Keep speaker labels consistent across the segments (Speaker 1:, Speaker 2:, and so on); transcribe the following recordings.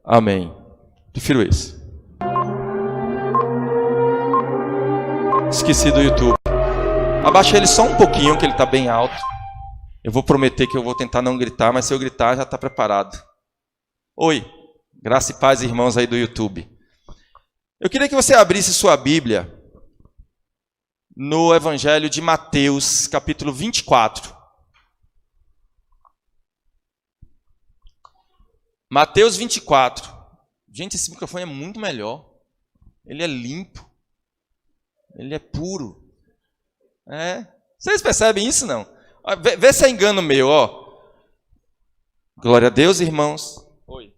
Speaker 1: Amém. Prefiro esse. Esqueci do YouTube. Abaixa ele só um pouquinho, que ele está bem alto. Eu vou prometer que eu vou tentar não gritar, mas se eu gritar já está preparado. Oi, graça e paz, irmãos aí do YouTube. Eu queria que você abrisse sua Bíblia no Evangelho de Mateus, capítulo 24. Mateus 24. Gente, esse microfone é muito melhor. Ele é limpo. Ele é puro. Vocês percebem isso, não? Vê se é engano meu, ó. Glória a Deus, irmãos. Oi.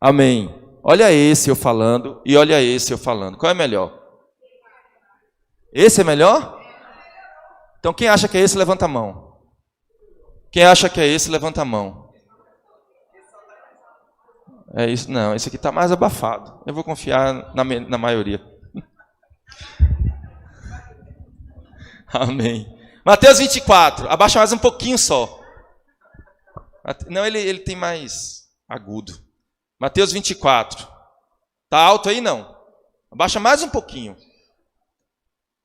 Speaker 1: Amém. Olha esse eu falando e olha esse eu falando. Qual é melhor? Esse é melhor? Então quem acha que é esse, levanta a mão. Quem acha que é esse, levanta a mão. É isso? Não, esse aqui está mais abafado. Eu vou confiar na maioria. Amém. Mateus 24. Abaixa mais um pouquinho só. Não, ele tem mais agudo. Mateus 24. Está alto aí, não? Abaixa mais um pouquinho.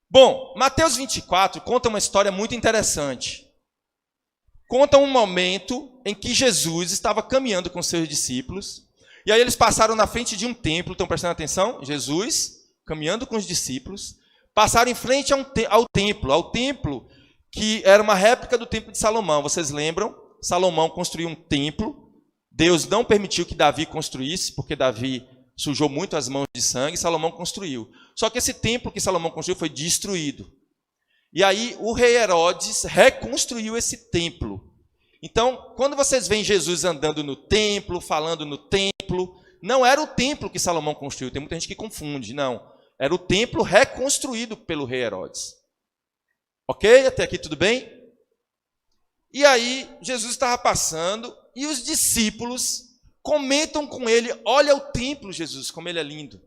Speaker 1: Bom, Mateus 24 conta uma história muito interessante. Conta um momento em que Jesus estava caminhando com seus discípulos. E aí eles passaram na frente de um templo. Estão prestando atenção? Jesus caminhando com os discípulos. Passaram em frente ao templo que era uma réplica do templo de Salomão. Vocês lembram? Salomão construiu um templo. Deus não permitiu que Davi construísse, porque Davi sujou muito as mãos de sangue. Salomão construiu. Só que esse templo que Salomão construiu foi destruído. E aí o rei Herodes reconstruiu esse templo. Então, quando vocês veem Jesus andando no templo, falando no templo, não era o templo que Salomão construiu. Tem muita gente que confunde, não. Era o templo reconstruído pelo rei Herodes. Ok? Até aqui tudo bem? E aí, Jesus estava passando e os discípulos comentam com ele: olha o templo, Jesus, como ele é lindo.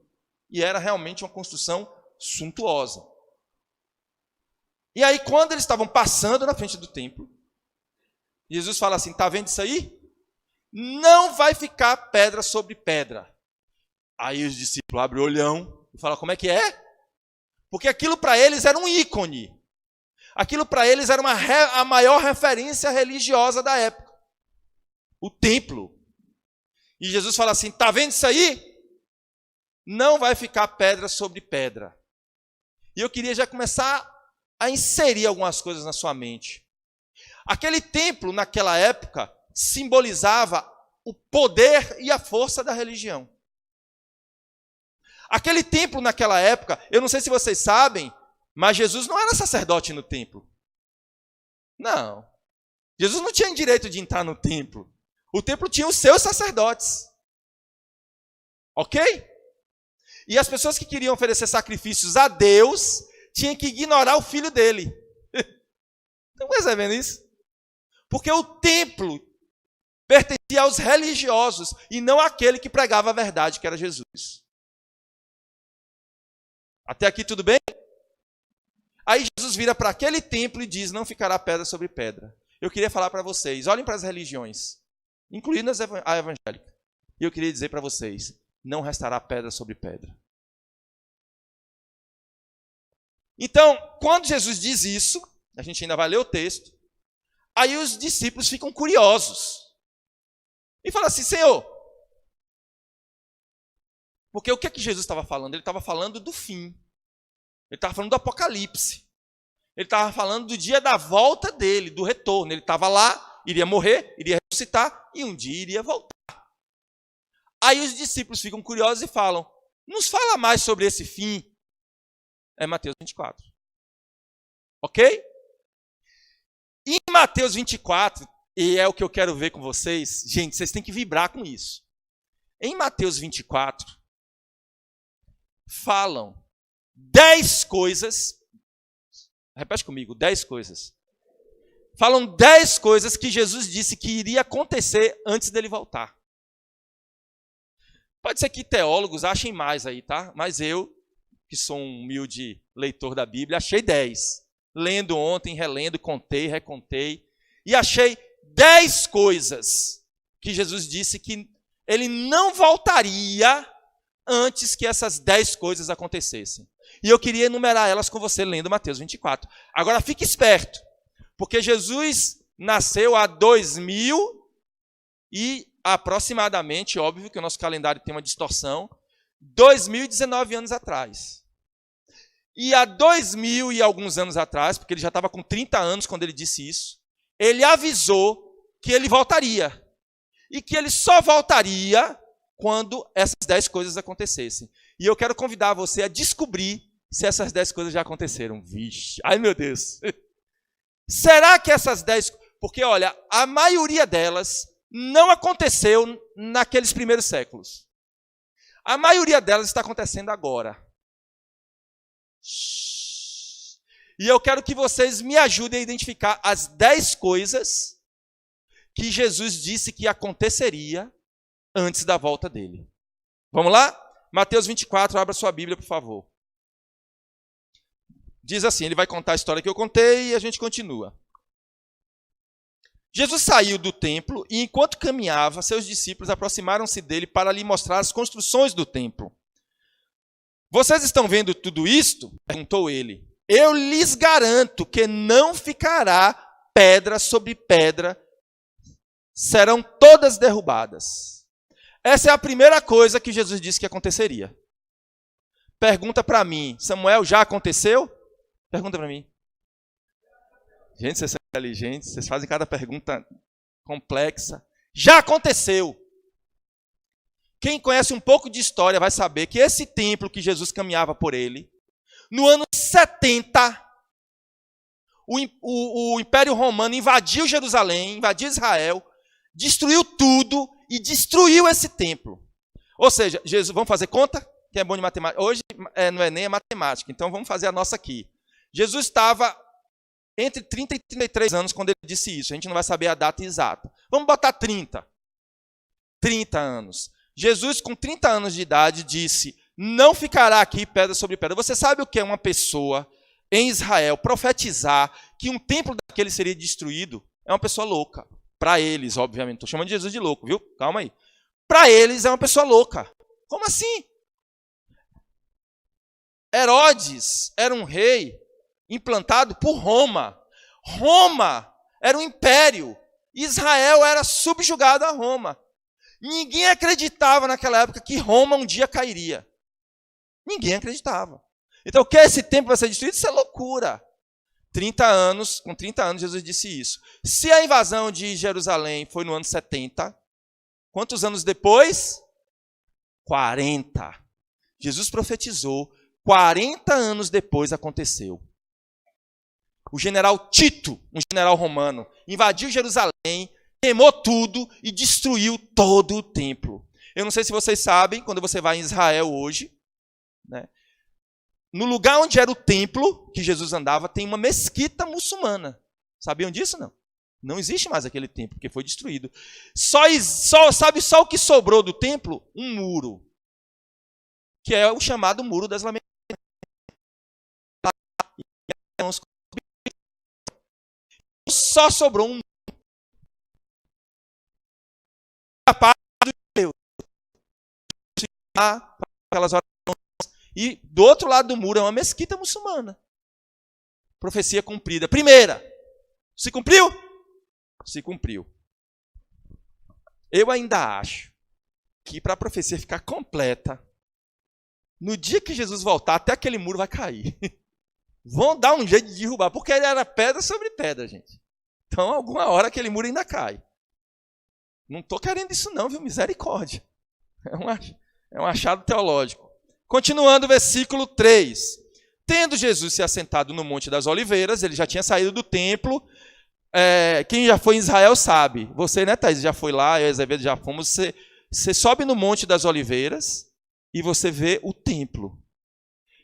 Speaker 1: E era realmente uma construção suntuosa. E aí, quando eles estavam passando na frente do templo, Jesus fala assim: está vendo isso aí? Não vai ficar pedra sobre pedra. Aí os discípulos abrem o olhão e falam: como é que é? Porque aquilo para eles era um ícone. Aquilo para eles era a maior referência religiosa da época. O templo. E Jesus fala assim: está vendo isso aí? Não vai ficar pedra sobre pedra. E eu queria já começar a inserir algumas coisas na sua mente. Aquele templo, naquela época, simbolizava o poder e a força da religião. Aquele templo, naquela época, eu não sei se vocês sabem, mas Jesus não era sacerdote no templo. Não. Jesus não tinha direito de entrar no templo. O templo tinha os seus sacerdotes. Ok? E as pessoas que queriam oferecer sacrifícios a Deus tinham que ignorar o filho dele. Estão percebendo isso? Porque o templo pertencia aos religiosos e não àquele que pregava a verdade, que era Jesus. Até aqui tudo bem? Aí Jesus vira para aquele templo e diz: não ficará pedra sobre pedra. Eu queria falar para vocês, olhem para as religiões, incluindo a evangélica. E eu queria dizer para vocês: não restará pedra sobre pedra. Então, quando Jesus diz isso, a gente ainda vai ler o texto, aí os discípulos ficam curiosos. E falam assim: Senhor, porque o que é que Jesus estava falando? Ele estava falando do fim. Ele estava falando do Apocalipse. Ele estava falando do dia da volta dele, do retorno. Ele estava lá, iria morrer, iria ressuscitar e um dia iria voltar. Aí os discípulos ficam curiosos e falam: nos fala mais sobre esse fim. É Mateus 24. Ok? E em Mateus 24, e é o que eu quero ver com vocês, gente, vocês têm que vibrar com isso. Em Mateus 24, falam 10 coisas, repete comigo, 10 coisas. Falam 10 coisas que Jesus disse que iria acontecer antes dele voltar. Pode ser que teólogos achem mais aí, tá? Mas eu, que sou um humilde leitor da Bíblia, achei 10. Lendo ontem, relendo, contei, recontei. E achei 10 coisas que Jesus disse que ele não voltaria antes que essas 10 coisas acontecessem. E eu queria enumerar elas com você lendo Mateus 24. Agora fique esperto, porque Jesus nasceu há 2000 e aproximadamente, óbvio que o nosso calendário tem uma distorção, 2019 anos atrás. E há 2000 e alguns anos atrás, porque ele já estava com 30 anos quando ele disse isso, ele avisou que ele voltaria. E que ele só voltaria quando essas 10 coisas acontecessem. E eu quero convidar você a descobrir se essas 10 coisas já aconteceram. Vixe, ai meu Deus. Será que essas 10... Porque, olha, a maioria delas não aconteceu naqueles primeiros séculos. A maioria delas está acontecendo agora. E eu quero que vocês me ajudem a identificar as 10 coisas que Jesus disse que aconteceria antes da volta dele. Vamos lá? Mateus 24, abra sua Bíblia, por favor. Diz assim, ele vai contar a história que eu contei e a gente continua. Jesus saiu do templo e, enquanto caminhava, seus discípulos aproximaram-se dele para lhe mostrar as construções do templo. Vocês estão vendo tudo isto? Perguntou ele. Eu lhes garanto que não ficará pedra sobre pedra, serão todas derrubadas. Essa é a primeira coisa que Jesus disse que aconteceria. Pergunta para mim, Samuel, já aconteceu? Pergunta para mim. Gente, vocês são inteligentes, vocês fazem cada pergunta complexa. Já aconteceu. Quem conhece um pouco de história vai saber que esse templo que Jesus caminhava por ele, no ano 70, o Império Romano invadiu Jerusalém, invadiu Israel, destruiu tudo e destruiu esse templo. Ou seja, Jesus, vamos fazer conta? Quem é bom de matemática? Hoje não é nem matemática, então vamos fazer a nossa aqui. Jesus estava entre 30 e 33 anos quando ele disse isso. A gente não vai saber a data exata. Vamos botar 30. 30 anos. Jesus, com 30 anos de idade, disse, não ficará aqui pedra sobre pedra. Você sabe o que é uma pessoa em Israel profetizar que um templo daquele seria destruído? É uma pessoa louca. Para eles, obviamente. Estou chamando Jesus de louco, viu? Calma aí. Para eles é uma pessoa louca. Como assim? Herodes era um rei implantado por Roma. Roma era um império. Israel era subjugado a Roma. Ninguém acreditava naquela época que Roma um dia cairia. Ninguém acreditava. Então, o que esse templo vai ser destruído? Isso é loucura. 30 anos, com 30 anos, Jesus disse isso. Se a invasão de Jerusalém foi no ano 70, quantos anos depois? 40. Jesus profetizou, 40 anos depois aconteceu. O general Tito, um general romano, invadiu Jerusalém, queimou tudo e destruiu todo o templo. Eu não sei se vocês sabem, quando você vai em Israel hoje, né, no lugar onde era o templo que Jesus andava, tem uma mesquita muçulmana. Sabiam disso, não? Não existe mais aquele templo, porque foi destruído. Sabe só o que sobrou do templo? Um muro, que é o chamado Muro das Lamentações. Só sobrou um muro. A paz de Deus. Aquelas orações. E do outro lado do muro é uma mesquita muçulmana. Profecia cumprida. Primeira. Se cumpriu? Se cumpriu. Eu ainda acho que para a profecia ficar completa, no dia que Jesus voltar, até aquele muro vai cair. Vão dar um jeito de derrubar, porque ele era pedra sobre pedra, gente. Então, alguma hora aquele muro ainda cai. Não estou querendo isso não, viu? Misericórdia. É um achado teológico. Continuando o versículo 3. Tendo Jesus se assentado no Monte das Oliveiras, ele já tinha saído do templo. Quem já foi em Israel sabe. Você, né, Thaís? Já foi lá, eu e Azevedo já fomos. Você sobe no Monte das Oliveiras e você vê o templo.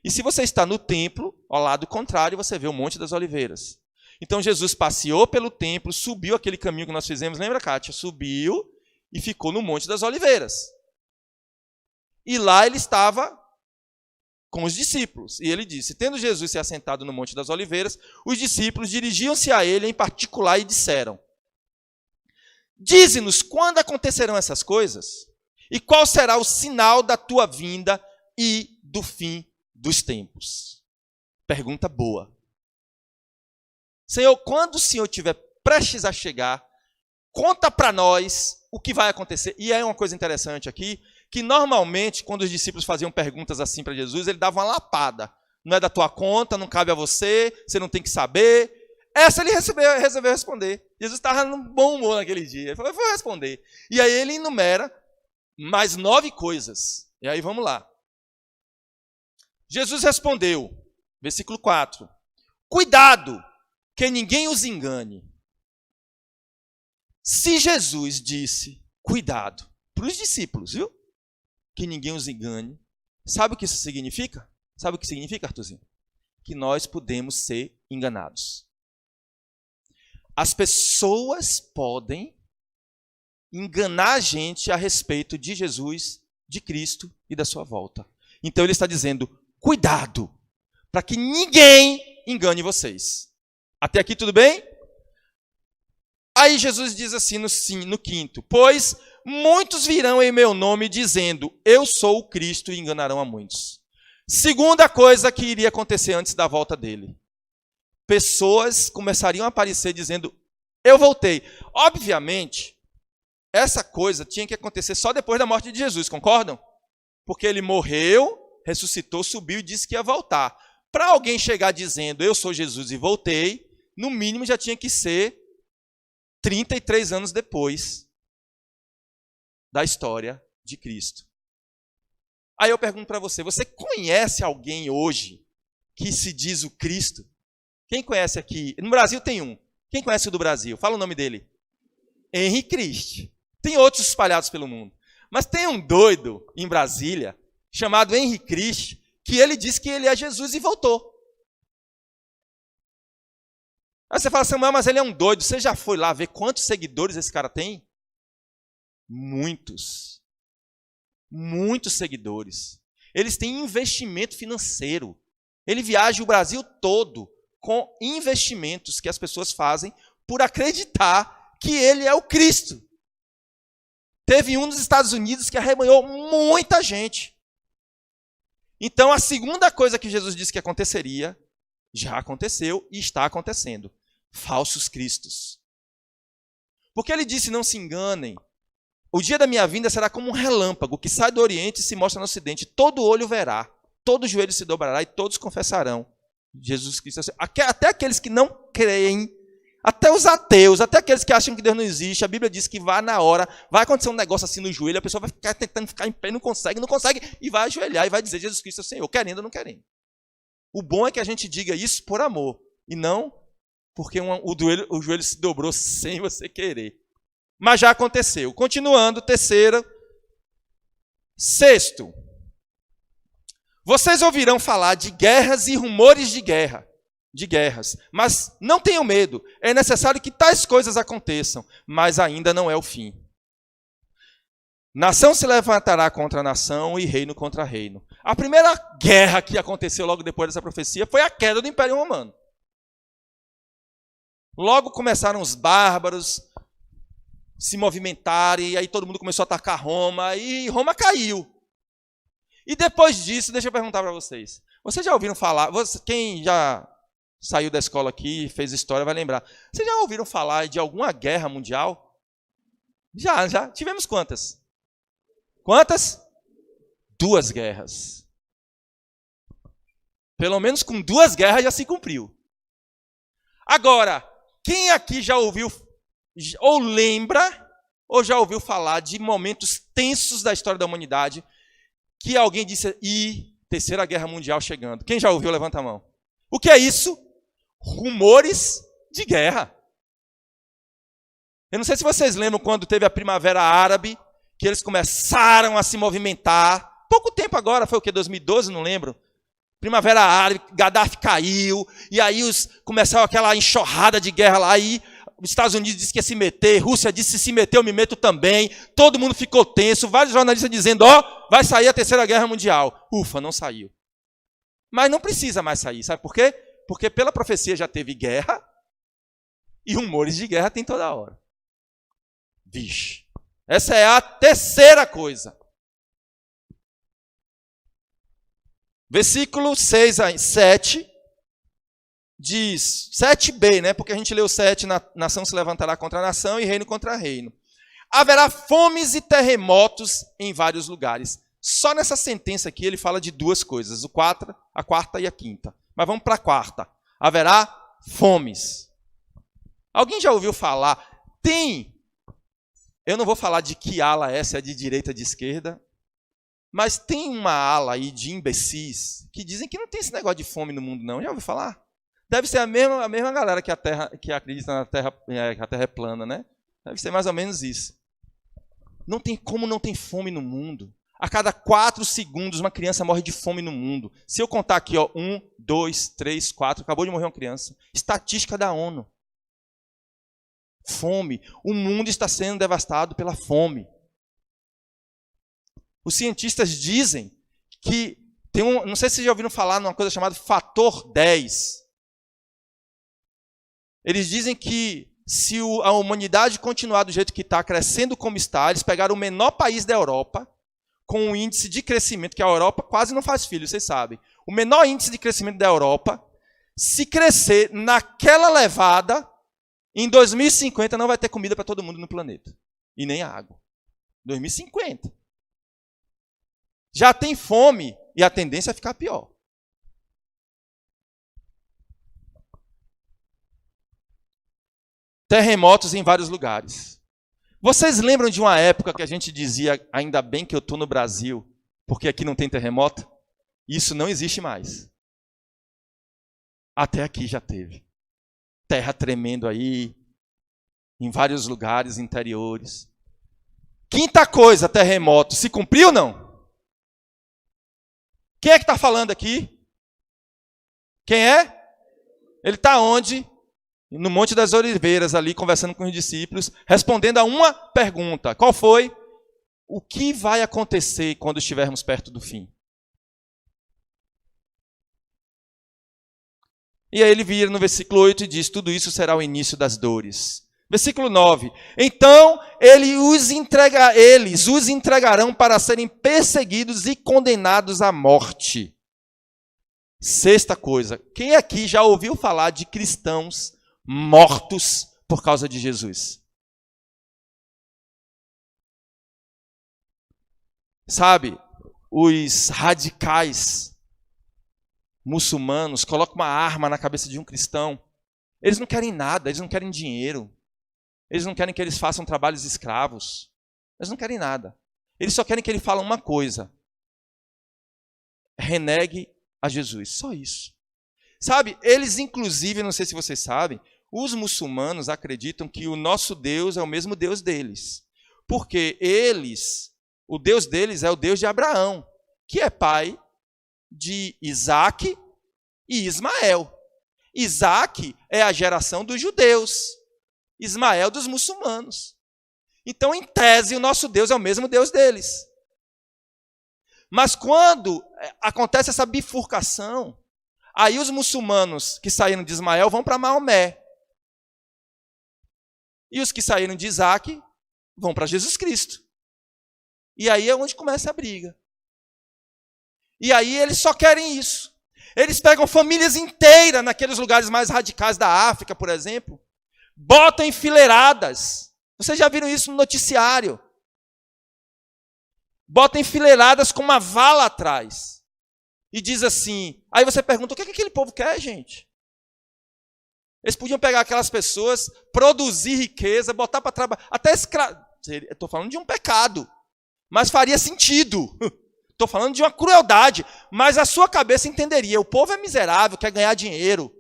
Speaker 1: E se você está no templo, ao lado contrário, você vê o Monte das Oliveiras. Então Jesus passeou pelo templo, subiu aquele caminho que nós fizemos, lembra, Kátia? Subiu e ficou no Monte das Oliveiras. E lá ele estava com os discípulos. E ele disse, tendo Jesus se assentado no Monte das Oliveiras, os discípulos dirigiam-se a ele em particular e disseram, Dize-nos quando acontecerão essas coisas e qual será o sinal da tua vinda e do fim dos tempos. Pergunta boa. Senhor, quando o Senhor estiver prestes a chegar, conta para nós o que vai acontecer. E é uma coisa interessante aqui, que normalmente, quando os discípulos faziam perguntas assim para Jesus, ele dava uma lapada. Não é da tua conta, não cabe a você, você não tem que saber. Essa ele resolveu responder. Jesus estava num bom humor naquele dia. Ele falou, vou responder. E aí ele enumera mais 9 coisas. E aí vamos lá. Jesus respondeu, versículo 4. Cuidado, que ninguém os engane. Se Jesus disse, cuidado, para os discípulos, viu? Que ninguém os engane. Sabe o que isso significa? Sabe o que significa, Arthurzinho? Que nós podemos ser enganados. As pessoas podem enganar a gente a respeito de Jesus, de Cristo e da sua volta. Então ele está dizendo, cuidado, para que ninguém engane vocês. Até aqui tudo bem? Aí Jesus diz assim no 5º, pois muitos virão em meu nome dizendo, eu sou o Cristo, e enganarão a muitos. Segunda coisa que iria acontecer antes da volta dele. Pessoas começariam a aparecer dizendo, eu voltei. Obviamente, essa coisa tinha que acontecer só depois da morte de Jesus, concordam? Porque ele morreu, ressuscitou, subiu e disse que ia voltar. Para alguém chegar dizendo, eu sou Jesus e voltei, no mínimo já tinha que ser 33 anos depois da história de Cristo. Aí eu pergunto para você, você conhece alguém hoje que se diz o Cristo? Quem conhece aqui? No Brasil tem um. Quem conhece o do Brasil? Fala o nome dele. Henri Cristo. Tem outros espalhados pelo mundo. Mas tem um doido em Brasília, chamado Henri Cristo, que ele diz que ele é Jesus e voltou. Aí você fala assim, mas ele é um doido. Você já foi lá ver quantos seguidores esse cara tem? Muitos. Muitos seguidores. Eles têm investimento financeiro. Ele viaja o Brasil todo com investimentos que as pessoas fazem por acreditar que ele é o Cristo. Teve um nos Estados Unidos que arrebanhou muita gente. Então, a segunda coisa que Jesus disse que aconteceria, já aconteceu e está acontecendo. Falsos cristos. Porque ele disse, não se enganem, o dia da minha vinda será como um relâmpago que sai do Oriente e se mostra no Ocidente. Todo olho verá, todo joelho se dobrará e todos confessarão Jesus Cristo. Até aqueles que não creem, até os ateus, até aqueles que acham que Deus não existe, a Bíblia diz que vai na hora, vai acontecer um negócio assim no joelho, a pessoa vai ficar tentando ficar em pé, não consegue, e vai ajoelhar e vai dizer Jesus Cristo é o Senhor, querendo ou não querendo. O bom é que a gente diga isso por amor, e não porque o joelho se dobrou sem você querer. Mas já aconteceu. Continuando, terceira. 6º. Vocês ouvirão falar de guerras e rumores de guerras, mas não tenham medo. É necessário que tais coisas aconteçam, mas ainda não é o fim. Nação se levantará contra nação e reino contra reino. A primeira guerra que aconteceu logo depois dessa profecia foi a queda do Império Romano. Logo começaram os bárbaros se movimentarem, e aí todo mundo começou a atacar Roma, e Roma caiu. E depois disso, deixa eu perguntar para vocês. Vocês já ouviram falar, quem já saiu da escola aqui, fez história, vai lembrar. Vocês já ouviram falar de alguma guerra mundial? Já. Tivemos quantas? Quantas? 2 guerras. Pelo menos com 2 guerras já se cumpriu. Agora, quem aqui já ouviu, ou lembra, ou já ouviu falar de momentos tensos da história da humanidade, que alguém disse, terceira guerra mundial chegando? Quem já ouviu, levanta a mão. O que é isso? Rumores de guerra. Eu não sei se vocês lembram quando teve a Primavera Árabe, que eles começaram a se movimentar. Pouco tempo agora, foi o quê? 2012, não lembro. Primavera Árabe, Gaddafi caiu, e aí começou aquela enxurrada de guerra lá, aí os Estados Unidos disse que ia se meter, Rússia disse se meter, eu me meto também, todo mundo ficou tenso, vários jornalistas dizendo, vai sair a Terceira Guerra Mundial. Ufa, não saiu. Mas não precisa mais sair, sabe por quê? Porque pela profecia já teve guerra, e rumores de guerra tem toda hora. Vixe. Essa é a terceira coisa. Versículo 6 a 7 diz, 7b, né? Porque a gente leu 7, nação se levantará contra a nação e reino contra reino. Haverá fomes e terremotos em vários lugares. Só nessa sentença aqui ele fala de duas coisas, a quarta e a quinta. Mas vamos para a quarta. Haverá fomes. Alguém já ouviu falar? Eu não vou falar de que ala é, se é de direita ou de esquerda, mas tem uma ala aí de imbecis que dizem que não tem esse negócio de fome no mundo, não. Já ouviu falar? Deve ser a mesma galera que acredita na terra, que a Terra é plana, né? Deve ser mais ou menos isso. Não tem como não tem fome no mundo. A cada 4 segundos uma criança morre de fome no mundo. Se eu contar aqui, 1, 2, 3, 4, acabou de morrer uma criança. Estatística da ONU. Fome. O mundo está sendo devastado pela fome. Os cientistas dizem que não sei se vocês já ouviram falar numa coisa chamada fator 10. Eles dizem que se a humanidade continuar do jeito que está, crescendo como está, eles pegaram o menor país da Europa, com um índice de crescimento, que a Europa quase não faz filho, vocês sabem. O menor índice de crescimento da Europa, se crescer naquela levada, em 2050 não vai ter comida para todo mundo no planeta. E nem água. 2050. Já tem fome e a tendência é ficar pior. Terremotos em vários lugares. Vocês lembram de uma época que a gente dizia, ainda bem que eu estou no Brasil, porque aqui não tem terremoto? Isso não existe mais. Até aqui já teve. Terra tremendo aí, em vários lugares interiores. Quinta coisa, terremoto. Se cumpriu ou não? Quem é que está falando aqui? Quem é? Ele está onde? No Monte das Oliveiras, ali, conversando com os discípulos, respondendo a uma pergunta. Qual foi? O que vai acontecer quando estivermos perto do fim? E aí ele vira no versículo 8 e diz, tudo isso será o início das dores. Versículo 9. Então eles os entregarão para serem perseguidos e condenados à morte. Sexta coisa. Quem aqui já ouviu falar de cristãos mortos por causa de Jesus? Sabe, os radicais muçulmanos colocam uma arma na cabeça de um cristão. Eles não querem nada, eles não querem dinheiro. Eles não querem que eles façam trabalhos escravos. Eles não querem nada. Eles só querem que ele fale uma coisa. Renegue a Jesus. Só isso. Sabe, eles inclusive, não sei se vocês sabem, os muçulmanos acreditam que o nosso Deus é o mesmo Deus deles. Porque o Deus deles é o Deus de Abraão, que é pai de Isaac e Ismael. Isaac é a geração dos judeus. Ismael dos muçulmanos. Então, em tese, o nosso Deus é o mesmo Deus deles. Mas quando acontece essa bifurcação, aí os muçulmanos que saíram de Ismael vão para Maomé. E os que saíram de Isaac vão para Jesus Cristo. E aí é onde começa a briga. E aí eles só querem isso. Eles pegam famílias inteiras naqueles lugares mais radicais da África, por exemplo, botam enfileiradas. Vocês já viram isso no noticiário? Botam enfileiradas com uma vala atrás. E diz assim, aí você pergunta, o que é que aquele povo quer, gente? Eles podiam pegar aquelas pessoas, produzir riqueza, botar para trabalhar, até escravo. Estou falando de um pecado, mas faria sentido. Estou falando de uma crueldade, mas a sua cabeça entenderia. O povo é miserável, quer ganhar dinheiro,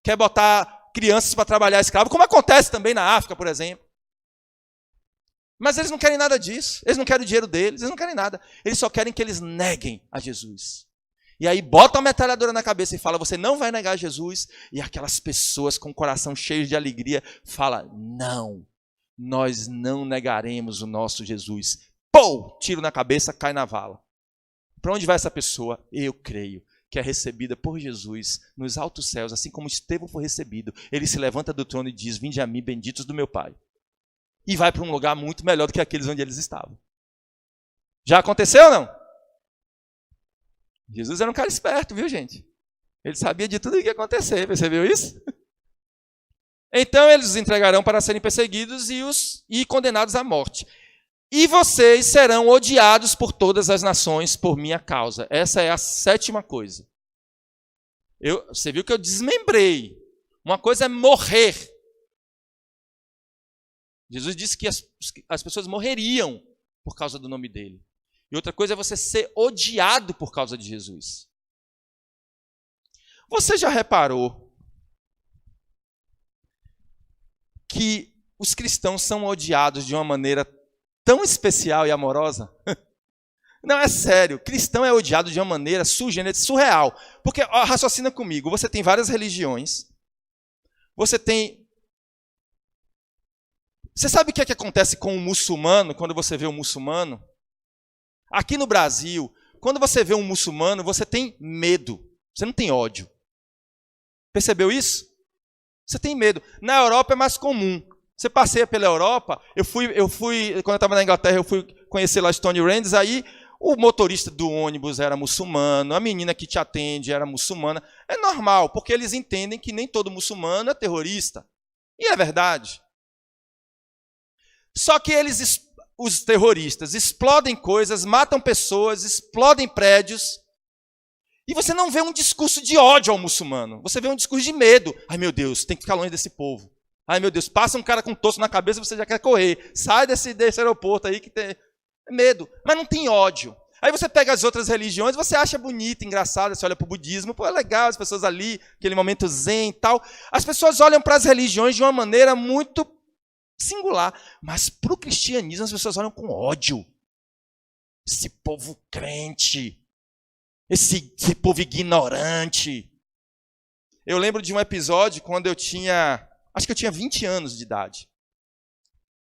Speaker 1: quer botar crianças para trabalhar escravo, como acontece também na África, por exemplo. Mas eles não querem nada disso. Eles não querem o dinheiro deles, eles não querem nada. Eles só querem que eles neguem a Jesus. E aí botam a metralhadora na cabeça e falam, você não vai negar Jesus. E aquelas pessoas com o coração cheio de alegria falam, não, nós não negaremos o nosso Jesus. Pô, tiro na cabeça, cai na vala. Para onde vai essa pessoa? Eu creio que é recebida por Jesus nos altos céus, assim como Estevão foi recebido. Ele se levanta do trono e diz, vinde a mim, benditos do meu Pai. e vai para um lugar muito melhor do que aqueles onde eles estavam. Já aconteceu ou não? Jesus era um cara esperto, viu, gente? Ele sabia de tudo o que ia acontecer, percebeu isso? Então eles os entregarão para serem perseguidos e condenados à morte. E vocês serão odiados por todas as nações por minha causa. Essa é a 7ª coisa. Você viu que eu desmembrei. Uma coisa é morrer. Jesus disse que as pessoas morreriam por causa do nome dele. E outra coisa é você ser odiado por causa de Jesus. Você já reparou que os cristãos são odiados de uma maneira tão especial e amorosa? Não, é sério. Cristão é odiado de uma maneira surreal. Porque, raciocina comigo, você tem várias religiões. Você sabe o que é que acontece com o muçulmano, quando você vê um muçulmano? Aqui no Brasil, quando você vê um muçulmano, você tem medo. Você não tem ódio. Percebeu isso? Você tem medo. Na Europa é mais comum. Você passeia pela Europa, eu fui quando eu estava na Inglaterra, eu fui conhecer lá Stone Ranges, aí o motorista do ônibus era muçulmano, a menina que te atende era muçulmana. É normal, porque eles entendem que nem todo muçulmano é terrorista. E é verdade. Só que os terroristas explodem coisas, matam pessoas, explodem prédios, e você não vê um discurso de ódio ao muçulmano. Você vê um discurso de medo. Ai, meu Deus, tem que ficar longe desse povo. Ai, meu Deus, passa um cara com um tosso na cabeça e você já quer correr. Sai desse aeroporto aí que tem medo. Mas não tem ódio. Aí você pega as outras religiões, você acha bonito, engraçado, você olha para o budismo, pô, é legal, as pessoas ali, aquele momento zen e tal. As pessoas olham para as religiões de uma maneira muito singular. Mas para o cristianismo as pessoas olham com ódio. Esse povo crente. Esse povo ignorante. Eu lembro de um episódio quando acho que eu tinha 20 anos de idade.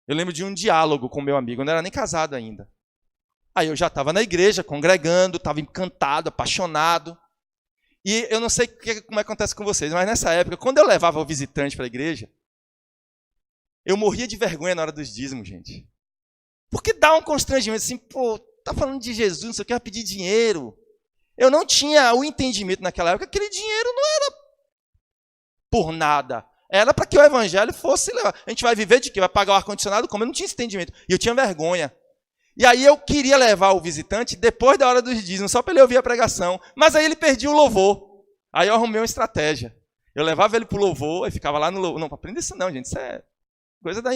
Speaker 1: Eu lembro de um diálogo com meu amigo, eu não era nem casado ainda. Aí eu já estava na igreja, congregando, estava encantado, apaixonado. E eu não sei como acontece com vocês, mas nessa época, quando eu levava o visitante para a igreja, eu morria de vergonha na hora dos dízimos, gente. Porque dá um constrangimento assim, pô, tá falando de Jesus, não sei o que, vai pedir dinheiro. Eu não tinha o entendimento naquela época que aquele dinheiro não era por nada. Era para que o evangelho fosse levar. A gente vai viver de quê? Vai pagar o ar-condicionado? Como? Eu não tinha esse entendimento. E eu tinha vergonha. E aí eu queria levar o visitante depois da hora dos dízimos, só para ele ouvir a pregação. Mas aí ele perdia o louvor. Aí eu arrumei uma estratégia. Eu levava ele para o louvor, e ficava lá no louvor. Não, aprenda isso não, gente. Isso é coisa da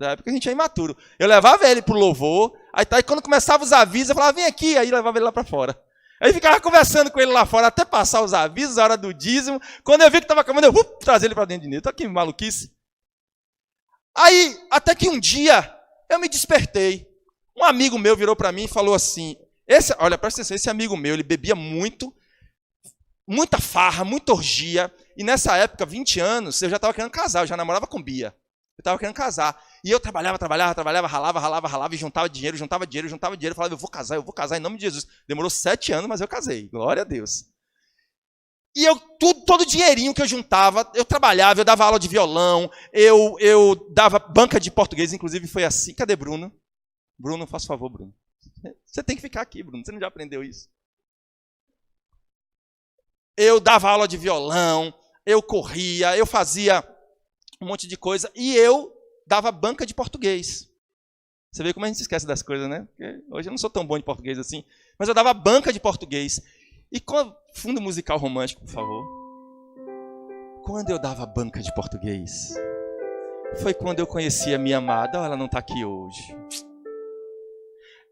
Speaker 1: época que a gente é imaturo. Eu levava ele para o louvor, aí quando começava os avisos, eu falava, vem aqui, aí eu levava ele lá para fora. Aí ficava conversando com ele lá fora, até passar os avisos, a hora do dízimo. Quando eu vi que estava acabando, eu trazia ele para dentro de mim. Estou aqui, maluquice. Aí, até que um dia, eu me despertei. Um amigo meu virou para mim e falou assim, olha, presta atenção, esse amigo meu, ele bebia muito, muita farra, muita orgia. E nessa época, 20 anos, eu já estava querendo casar, eu já namorava com Bia. Eu estava querendo casar. E eu trabalhava, ralava, e juntava dinheiro. Falava, eu vou casar em nome de Jesus. Demorou 7 anos, mas eu casei. Glória a Deus. E eu, todo o dinheirinho que eu juntava, eu trabalhava, eu dava aula de violão, eu dava banca de português, inclusive foi assim. Cadê Bruno? Bruno, faça favor, Bruno. Você tem que ficar aqui, Bruno. Você não já aprendeu isso? Eu dava aula de violão, eu corria, eu fazia um monte de coisa, e eu dava banca de português. Você vê como a gente se esquece das coisas, né? Porque hoje eu não sou tão bom de português assim, mas eu dava banca de português. E fundo musical romântico, por favor. Quando eu dava banca de português, foi quando eu conheci a minha amada. Ela não está aqui hoje.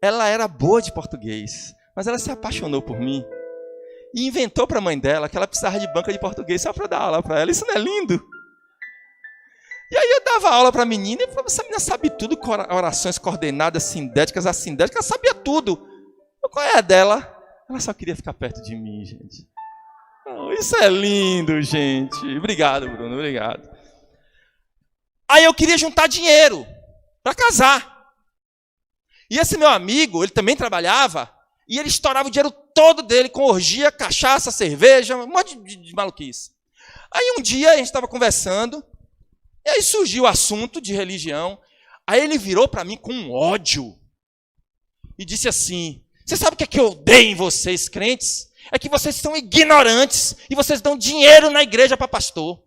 Speaker 1: Ela era boa de português, mas ela se apaixonou por mim e inventou para a mãe dela que ela precisava de banca de português só para dar aula para ela. Isso não é lindo? E aí eu dava aula para a menina e falava, essa menina sabe tudo, orações coordenadas, sindéticas, assindéticas, ela sabia tudo. Qual é a dela? Ela só queria ficar perto de mim, gente. Oh, isso é lindo, gente. Obrigado, Bruno, obrigado. Aí eu queria juntar dinheiro para casar. E esse meu amigo, ele também trabalhava, e ele estourava o dinheiro todo dele com orgia, cachaça, cerveja, um monte de maluquice. Aí um dia a gente estava conversando, e aí surgiu o assunto de religião. Aí ele virou para mim com um ódio e disse assim: você sabe o que é que eu odeio em vocês, crentes? É que vocês são ignorantes e vocês dão dinheiro na igreja para pastor.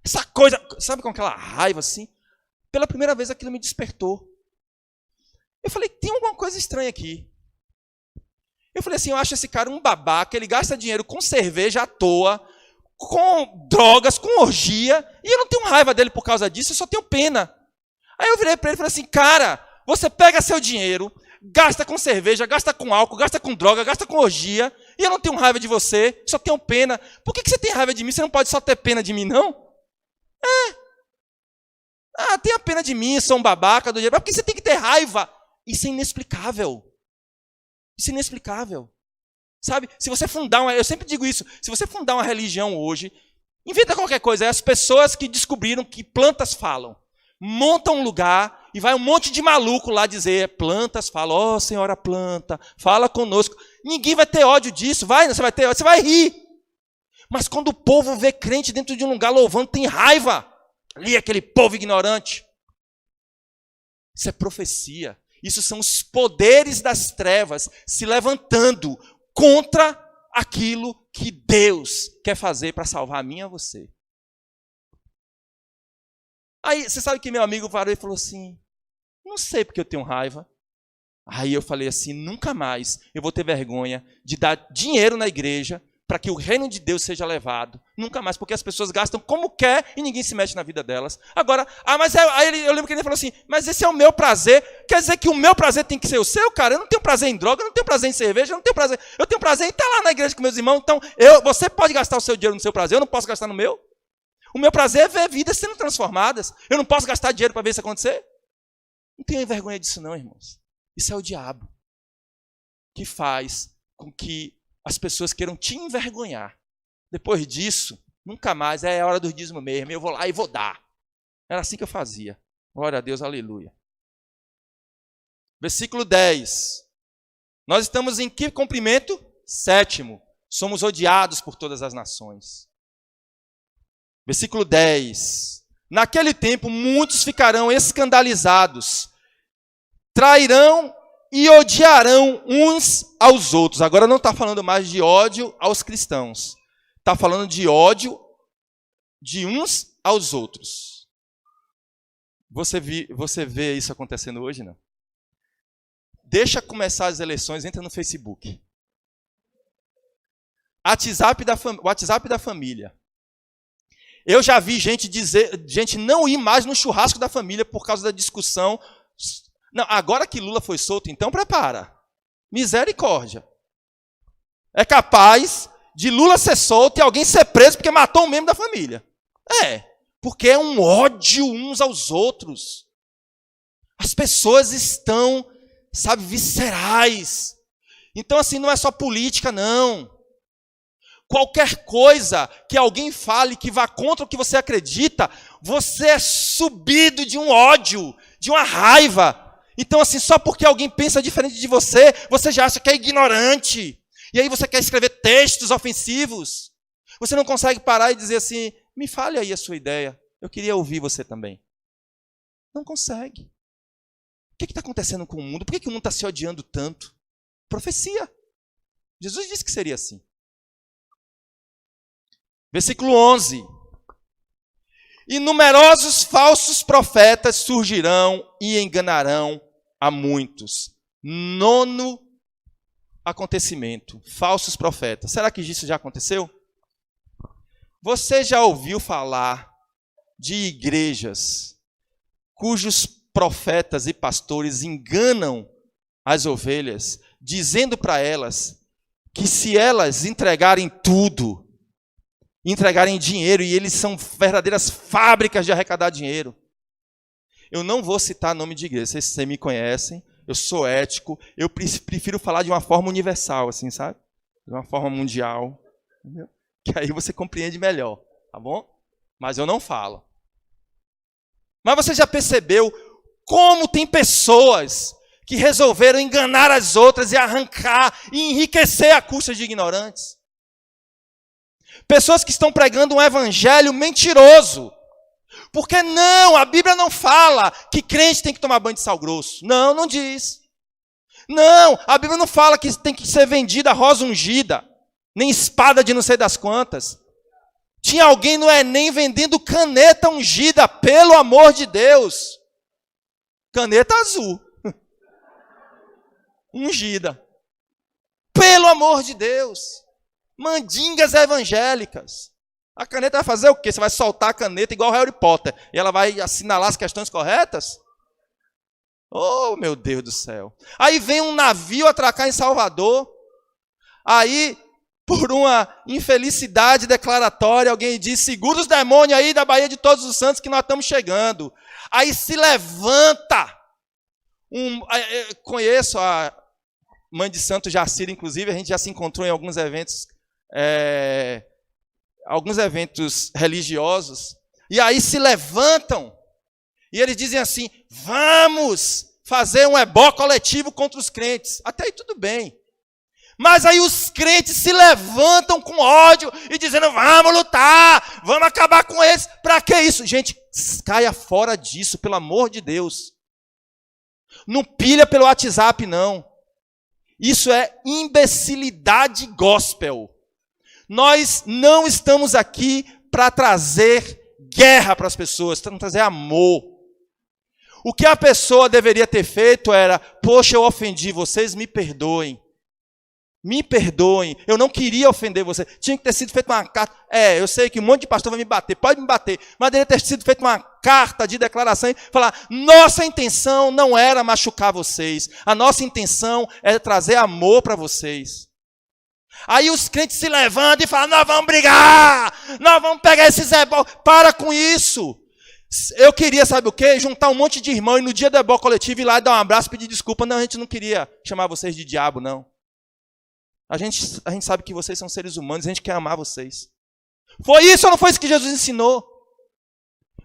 Speaker 1: Essa coisa, sabe com aquela raiva assim? Pela primeira vez aquilo me despertou. Eu falei, tem alguma coisa estranha aqui. Eu falei assim, eu acho esse cara um babaca, ele gasta dinheiro com cerveja à toa, com drogas, com orgia, e eu não tenho raiva dele por causa disso, eu só tenho pena. Aí eu virei para ele e falei assim, cara, você pega seu dinheiro, gasta com cerveja, gasta com álcool, gasta com droga, gasta com orgia, e eu não tenho raiva de você, só tenho pena. Por que você tem raiva de mim? Você não pode só ter pena de mim, não? Tenha pena de mim, sou um babaca do dinheiro. Mas por que você tem que ter raiva? Isso é inexplicável. Isso é inexplicável. Sabe, se você fundar eu sempre digo isso, se você fundar uma religião hoje, inventa qualquer coisa, é as pessoas que descobriram que plantas falam. Monta um lugar e vai um monte de maluco lá dizer, plantas falam, ó senhora planta, fala conosco. Ninguém vai ter ódio disso, você vai ter ódio, você vai rir. Mas quando o povo vê crente dentro de um lugar louvando, tem raiva. Ali aquele povo ignorante. Isso é profecia. Isso são os poderes das trevas se levantando contra aquilo que Deus quer fazer para salvar a mim e a você. Aí, você sabe que meu amigo parou e falou assim, não sei porque eu tenho raiva. Aí eu falei assim, nunca mais eu vou ter vergonha de dar dinheiro na igreja para que o reino de Deus seja levado. Nunca mais, porque as pessoas gastam como quer e ninguém se mete na vida delas. Agora, eu lembro que ele falou assim, mas esse é o meu prazer. Quer dizer que o meu prazer tem que ser o seu, cara? Eu não tenho prazer em droga, eu não tenho prazer em cerveja, eu tenho prazer em estar lá na igreja com meus irmãos. Então, você pode gastar o seu dinheiro no seu prazer, eu não posso gastar no meu. O meu prazer é ver vidas sendo transformadas. Eu não posso gastar dinheiro para ver isso acontecer. Não tenha vergonha disso não, irmãos. Isso é o diabo que faz com que as pessoas queiram te envergonhar. Depois disso, nunca mais, é a hora do dízimo mesmo, eu vou lá e vou dar. Era assim que eu fazia. Glória a Deus, aleluia. Versículo 10. Nós estamos em que cumprimento? 7º. Somos odiados por todas as nações. Versículo 10. Naquele tempo, muitos ficarão escandalizados, trairão e odiarão uns aos outros. Agora não está falando mais de ódio aos cristãos. Está falando de ódio de uns aos outros. Você vê isso acontecendo hoje, não? Deixa começar as eleições, entra no Facebook. WhatsApp da família. Eu já vi gente não ir mais no churrasco da família por causa da discussão. Não, agora que Lula foi solto, então prepara. Misericórdia. É capaz de Lula ser solto e alguém ser preso porque matou um membro da família. Porque é um ódio uns aos outros. As pessoas estão, viscerais. Então, assim, não é só política, não. Qualquer coisa que alguém fale que vá contra o que você acredita, você é subido de um ódio, de uma raiva. Então, assim, só porque alguém pensa diferente de você, você já acha que é ignorante. E aí você quer escrever textos ofensivos. Você não consegue parar e dizer assim, me fale aí a sua ideia. Eu queria ouvir você também. Não consegue. O que está acontecendo com o mundo? Por que o mundo está se odiando tanto? Profecia. Jesus disse que seria assim. Versículo 11. E numerosos falsos profetas surgirão e enganarão a muitos. 9º acontecimento. Falsos profetas. Será que isso já aconteceu? Você já ouviu falar de igrejas cujos profetas e pastores enganam as ovelhas, dizendo para elas que se elas entregarem tudo, entregarem dinheiro, e eles são verdadeiras fábricas de arrecadar dinheiro. Eu não vou citar nome de igreja, vocês me conhecem, eu sou ético, eu prefiro falar de uma forma universal, assim, sabe? De uma forma mundial, entendeu? Que aí você compreende melhor, tá bom? Mas eu não falo. Mas você já percebeu como tem pessoas que resolveram enganar as outras e arrancar e enriquecer a custa de ignorantes? Pessoas que estão pregando um evangelho mentiroso, Porque não, a Bíblia não fala que crente tem que tomar banho de sal grosso. Não, não diz. Não, a Bíblia não fala que tem que ser vendida rosa ungida, nem espada de não sei das quantas. Tinha alguém no Enem vendendo caneta ungida, pelo amor de Deus. Caneta azul. Ungida. Pelo amor de Deus. Mandingas evangélicas. A caneta vai fazer o quê? Você vai soltar a caneta igual Harry Potter e ela vai assinalar as questões corretas? Oh, meu Deus do céu. Aí vem um navio atracar em Salvador. Aí, por uma infelicidade declaratória, alguém diz, segura os demônios aí da Baía de Todos os Santos que nós estamos chegando. Aí se levanta. Conheço a mãe de santo Jacira, inclusive, a gente já se encontrou em alguns eventos religiosos. E aí se levantam. E eles dizem assim, vamos fazer um ebó coletivo contra os crentes. Até aí tudo bem. Mas aí os crentes se levantam com ódio e dizendo, vamos lutar, vamos acabar com eles. Para que isso? Gente, caia fora disso, pelo amor de Deus. Não pilha pelo WhatsApp, não. Isso é imbecilidade gospel. Nós não estamos aqui para trazer guerra para as pessoas, estamos para trazer amor. O que a pessoa deveria ter feito era, poxa, eu ofendi vocês, me perdoem. Me perdoem, eu não queria ofender você. Tinha que ter sido feita uma carta. Eu sei que um monte de pastor vai me bater, pode me bater. Mas deveria ter sido feita uma carta de declaração e falar, nossa intenção não era machucar vocês. A nossa intenção é trazer amor para vocês. Aí os crentes se levantam e falam, nós vamos brigar, nós vamos pegar esses ebó. Para com isso. Eu queria, sabe o quê? Juntar um monte de irmão e no dia do ebó coletivo ir lá e dar um abraço e pedir desculpa. Não, a gente não queria chamar vocês de diabo, não. A gente sabe que vocês são seres humanos, a gente quer amar vocês. Foi isso ou não foi isso que Jesus ensinou?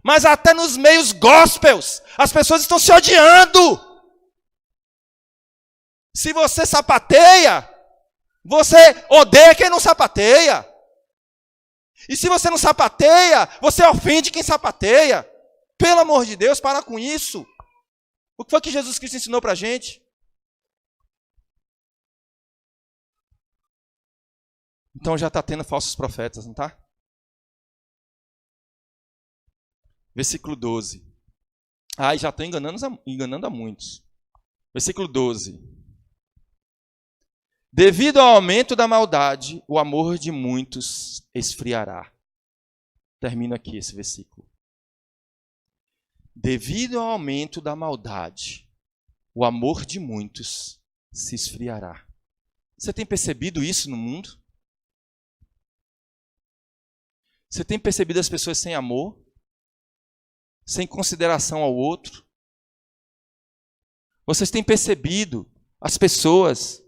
Speaker 1: Mas até nos meios gospels, as pessoas estão se odiando. Se você sapateia, você odeia quem não sapateia. E se você não sapateia, você ofende quem sapateia. Pelo amor de Deus, para com isso. O que foi que Jesus Cristo ensinou para a gente? Então já está tendo falsos profetas, não está? Versículo 12. Já estou enganando a muitos. Versículo 12. Devido ao aumento da maldade, o amor de muitos esfriará. Termino aqui esse versículo. Devido ao aumento da maldade, o amor de muitos se esfriará. Você tem percebido isso no mundo? Você tem percebido as pessoas sem amor? Sem consideração ao outro? Vocês têm percebido as pessoas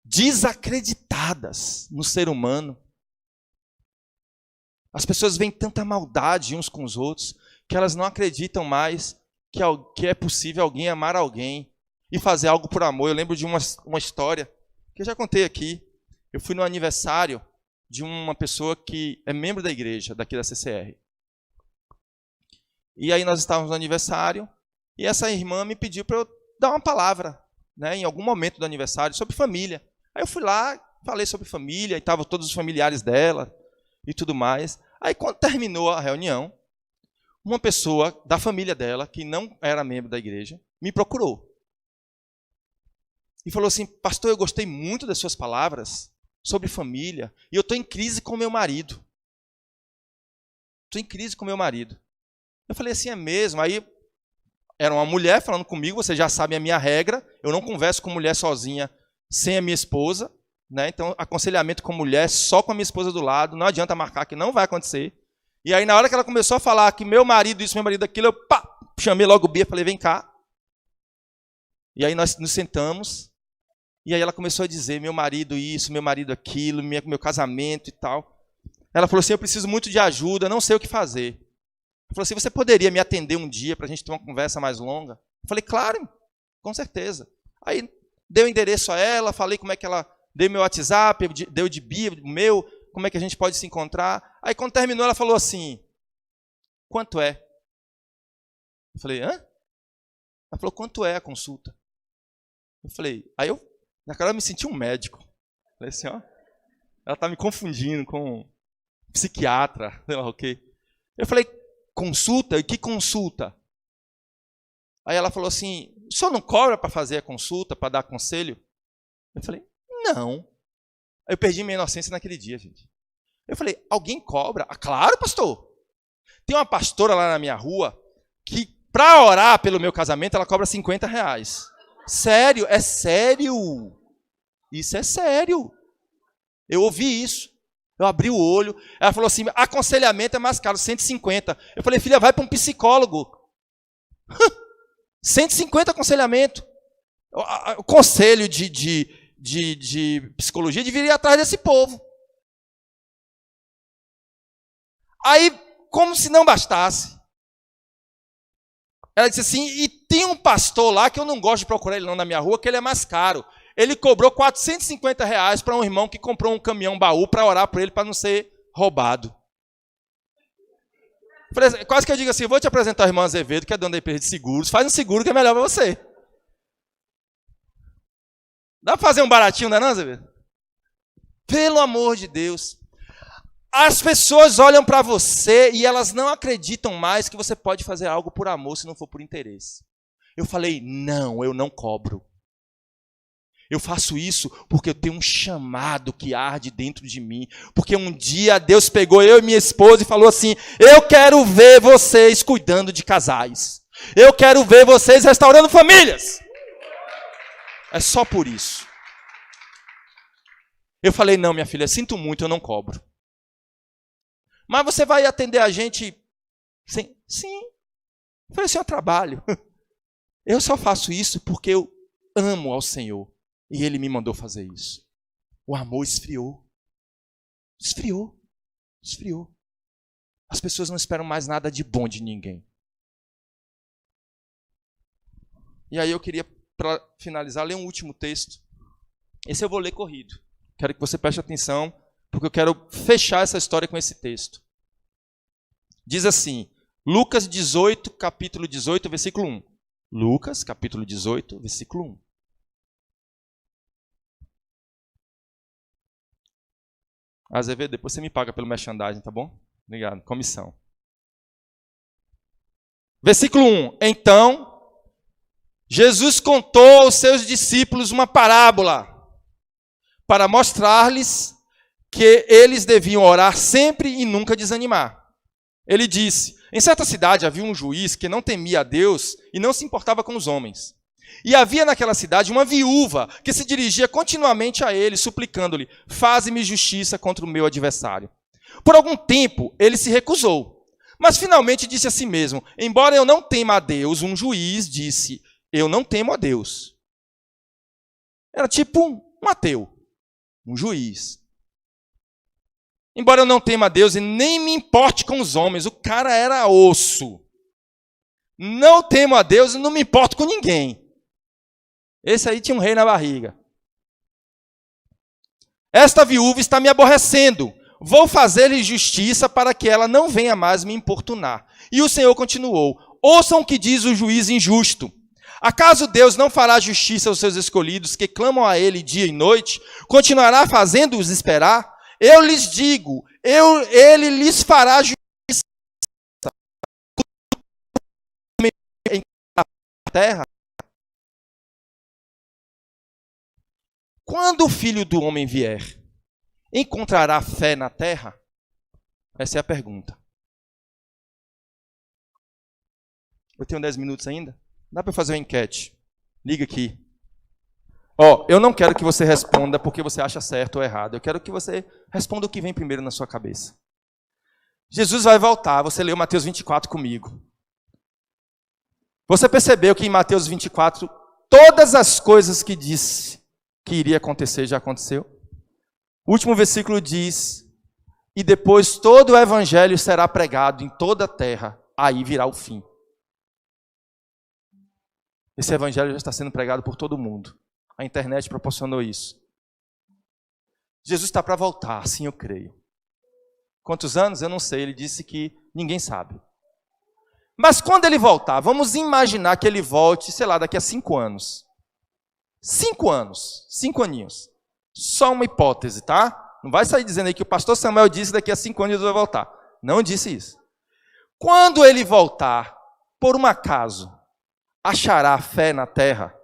Speaker 1: desacreditadas no ser humano? As pessoas veem tanta maldade uns com os outros que elas não acreditam mais que é possível alguém amar alguém e fazer algo por amor. Eu lembro de uma história que eu já contei aqui. Eu fui no aniversário de uma pessoa que é membro da igreja, daqui da CCR. E aí nós estávamos no aniversário, e essa irmã me pediu para eu dar uma palavra, né, em algum momento do aniversário, sobre família. Aí eu fui lá, falei sobre família, e estavam todos os familiares dela, e tudo mais. Aí quando terminou a reunião, uma pessoa da família dela, que não era membro da igreja, me procurou. E falou assim, pastor, eu gostei muito das suas palavras sobre família, e eu estou em crise com meu marido. Estou em crise com meu marido. Eu falei assim, é mesmo? Aí era uma mulher falando comigo, você já sabe a minha regra, eu não converso com mulher sozinha sem a minha esposa, né? Então aconselhamento com mulher só com a minha esposa do lado, não adianta marcar que não vai acontecer. E aí na hora que ela começou a falar que meu marido isso, meu marido aquilo, eu chamei logo o Bia e falei, vem cá. E aí nós nos sentamos, e aí ela começou a dizer, meu marido isso, meu marido aquilo, meu casamento e tal. Ela falou assim, eu preciso muito de ajuda, não sei o que fazer. Ela falou assim, você poderia me atender um dia para a gente ter uma conversa mais longa? Eu falei, claro, com certeza. Aí dei o endereço a ela, falei como é que ela deu meu WhatsApp, deu de Bia, o meu, como é que a gente pode se encontrar. Aí quando terminou, ela falou assim, quanto é? Eu falei, hã? Ela falou, quanto é a consulta? Eu falei, naquela hora eu me senti um médico. Eu falei assim, ó, ela tá me confundindo com um psiquiatra, sei lá o quê. Eu falei, consulta? E que consulta? Aí ela falou assim, o senhor não cobra para fazer a consulta, para dar conselho? Eu falei, não. Aí eu perdi minha inocência naquele dia, gente. Eu falei, alguém cobra? Ah, claro, pastor. Tem uma pastora lá na minha rua que, para orar pelo meu casamento, ela cobra R$50. Sério, é sério. Isso é sério. Eu ouvi isso. Eu abri o olho. Ela falou assim, aconselhamento é mais caro, 150. Eu falei, filha, vai para um psicólogo. 150 aconselhamento. O conselho de psicologia deveria ir atrás desse povo. Aí, como se não bastasse, ela disse assim, e tem um pastor lá, que eu não gosto de procurar ele não na minha rua, que ele é mais caro. Ele cobrou R$450 para um irmão que comprou um caminhão baú para orar por ele, para não ser roubado. Quase que eu digo assim, vou te apresentar o irmão Azevedo, que é dono da empresa de seguros, faz um seguro que é melhor para você. Dá para fazer um baratinho, não é não, Azevedo? Pelo amor de Deus. As pessoas olham para você e elas não acreditam mais que você pode fazer algo por amor se não for por interesse. Eu falei, não, eu não cobro. Eu faço isso porque eu tenho um chamado que arde dentro de mim. Porque um dia Deus pegou eu e minha esposa e falou assim, eu quero ver vocês cuidando de casais. Eu quero ver vocês restaurando famílias. É só por isso. Eu falei, não, minha filha, sinto muito, eu não cobro. Mas você vai atender a gente sem? Sim. Eu falei, eu trabalho. Eu só faço isso porque eu amo ao Senhor. E Ele me mandou fazer isso. O amor esfriou. Esfriou. Esfriou. As pessoas não esperam mais nada de bom de ninguém. E aí eu queria, para finalizar, ler um último texto. Esse eu vou ler corrido. Quero que você preste atenção, porque eu quero fechar essa história com esse texto. Diz assim, Lucas 18, capítulo 18, versículo 1. Lucas, capítulo 18, versículo 1. Azevedo, depois você me paga pelo merchandising, tá bom? Obrigado, comissão. Versículo 1. Então, Jesus contou aos seus discípulos uma parábola para mostrar-lhes que eles deviam orar sempre e nunca desanimar. Ele disse, em certa cidade havia um juiz que não temia a Deus e não se importava com os homens. E havia naquela cidade uma viúva que se dirigia continuamente a ele, suplicando-lhe, faze-me justiça contra o meu adversário. Por algum tempo, ele se recusou, mas finalmente disse a si mesmo, embora eu não tema a Deus, um juiz disse, eu não temo a Deus. Era tipo um ateu, um juiz. Embora eu não tema a Deus e nem me importe com os homens, o cara era osso. Não temo a Deus e não me importo com ninguém. Esse aí tinha um rei na barriga. Esta viúva está me aborrecendo. Vou fazer-lhe justiça para que ela não venha mais me importunar. E o Senhor continuou. Ouçam o que diz o juiz injusto. Acaso Deus não fará justiça aos seus escolhidos que clamam a Ele dia e noite? Continuará fazendo-os esperar? Eu lhes digo, Ele lhes fará justiça em terra. Quando o Filho do Homem vier, encontrará fé na terra? Essa é a pergunta. Eu tenho 10 minutos ainda? Dá para fazer uma enquete? Liga aqui. Eu não quero que você responda porque você acha certo ou errado. Eu quero que você responda o que vem primeiro na sua cabeça. Jesus vai voltar. Você leu Mateus 24 comigo. Você percebeu que em Mateus 24, todas as coisas que disse que iria acontecer, já aconteceu? O último versículo diz, e depois todo o evangelho será pregado em toda a terra, aí virá o fim. Esse evangelho já está sendo pregado por todo mundo. A internet proporcionou isso. Jesus está para voltar, sim, eu creio. Quantos anos? Eu não sei. Ele disse que ninguém sabe. Mas quando ele voltar, vamos imaginar que ele volte, sei lá, daqui a 5 anos. 5 anos. 5 aninhos. Só uma hipótese, tá? Não vai sair dizendo aí que o pastor Samuel disse que daqui a 5 anos Jesus vai voltar. Não disse isso. Quando ele voltar, por um acaso, achará fé na terra?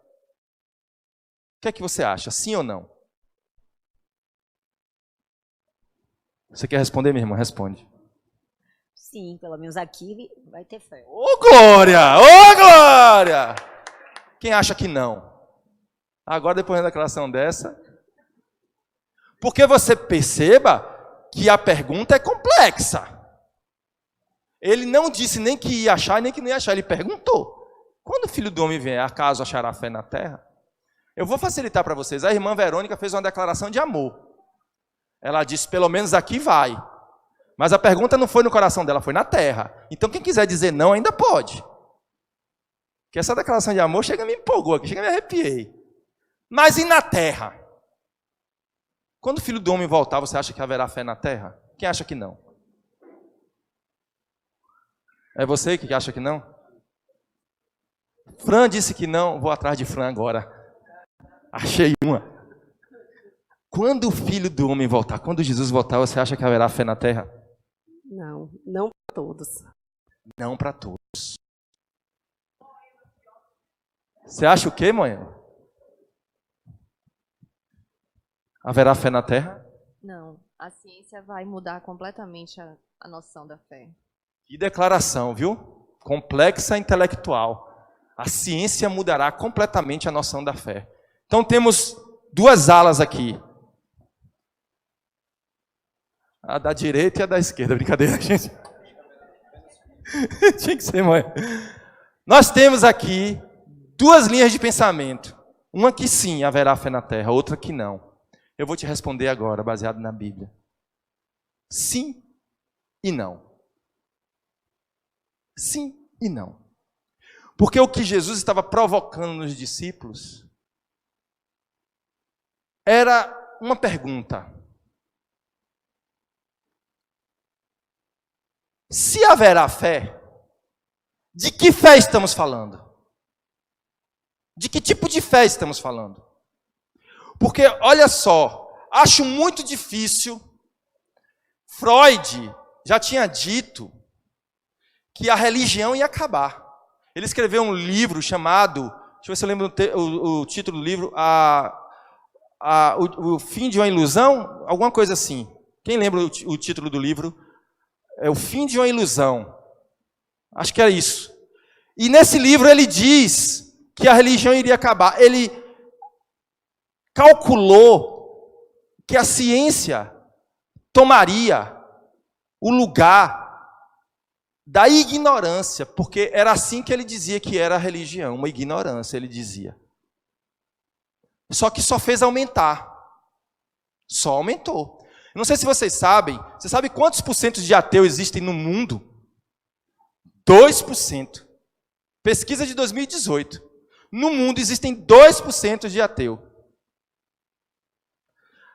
Speaker 1: O que é que você acha? Sim ou não? Você quer responder, minha irmã? Responde.
Speaker 2: Sim, pelo menos aqui vai ter fé.
Speaker 1: Ô, glória! Ô, glória! Quem acha que não? Agora, depois da declaração dessa... Porque você perceba que a pergunta é complexa. Ele não disse nem que ia achar, nem que não ia achar. Ele perguntou. Quando o Filho do Homem vier, acaso achará fé na terra? Eu vou facilitar para vocês. A irmã Verônica fez uma declaração de amor. Ela disse, pelo menos aqui vai. Mas a pergunta não foi no coração dela, foi na terra. Então quem quiser dizer não, ainda pode. Porque essa declaração de amor chega me empolgou aqui, chega me arrepiei. Mas e na terra? Quando o Filho do Homem voltar, você acha que haverá fé na terra? Quem acha que não? É você que acha que não? Fran disse que não, vou atrás de Fran agora. Achei uma. Quando o Filho do Homem voltar, quando Jesus voltar, você acha que haverá fé na terra?
Speaker 2: Não, não para todos.
Speaker 1: Não para todos. Você acha o quê, mãe? Haverá fé na terra?
Speaker 3: Não, a ciência vai mudar completamente a noção da fé.
Speaker 1: Que declaração, viu? Complexa intelectual. A ciência mudará completamente a noção da fé. Então temos 2 alas aqui. A da direita e a da esquerda. Brincadeira, gente. Tinha que ser, mãe. Nós temos aqui 2 linhas de pensamento. Uma que sim, haverá fé na terra. Outra que não. Eu vou te responder agora, baseado na Bíblia. Sim e não. Sim e não. Porque o que Jesus estava provocando nos discípulos era uma pergunta. Se haverá fé, de que fé estamos falando? De que tipo de fé estamos falando? Porque, olha só, acho muito difícil. Freud já tinha dito que a religião ia acabar. Ele escreveu um livro chamado, deixa eu ver se eu lembro o título do livro, o Fim de uma Ilusão, alguma coisa assim. Quem lembra o título do livro? É O Fim de uma Ilusão. Acho que era isso. E nesse livro ele diz que a religião iria acabar. Ele calculou que a ciência tomaria o lugar da ignorância, porque era assim que ele dizia que era a religião, uma ignorância, ele dizia. Só que só fez aumentar. Só aumentou. Não sei se vocês sabem, você sabe quantos % de ateus existem no mundo? 2%. Pesquisa de 2018. No mundo existem 2% de ateu.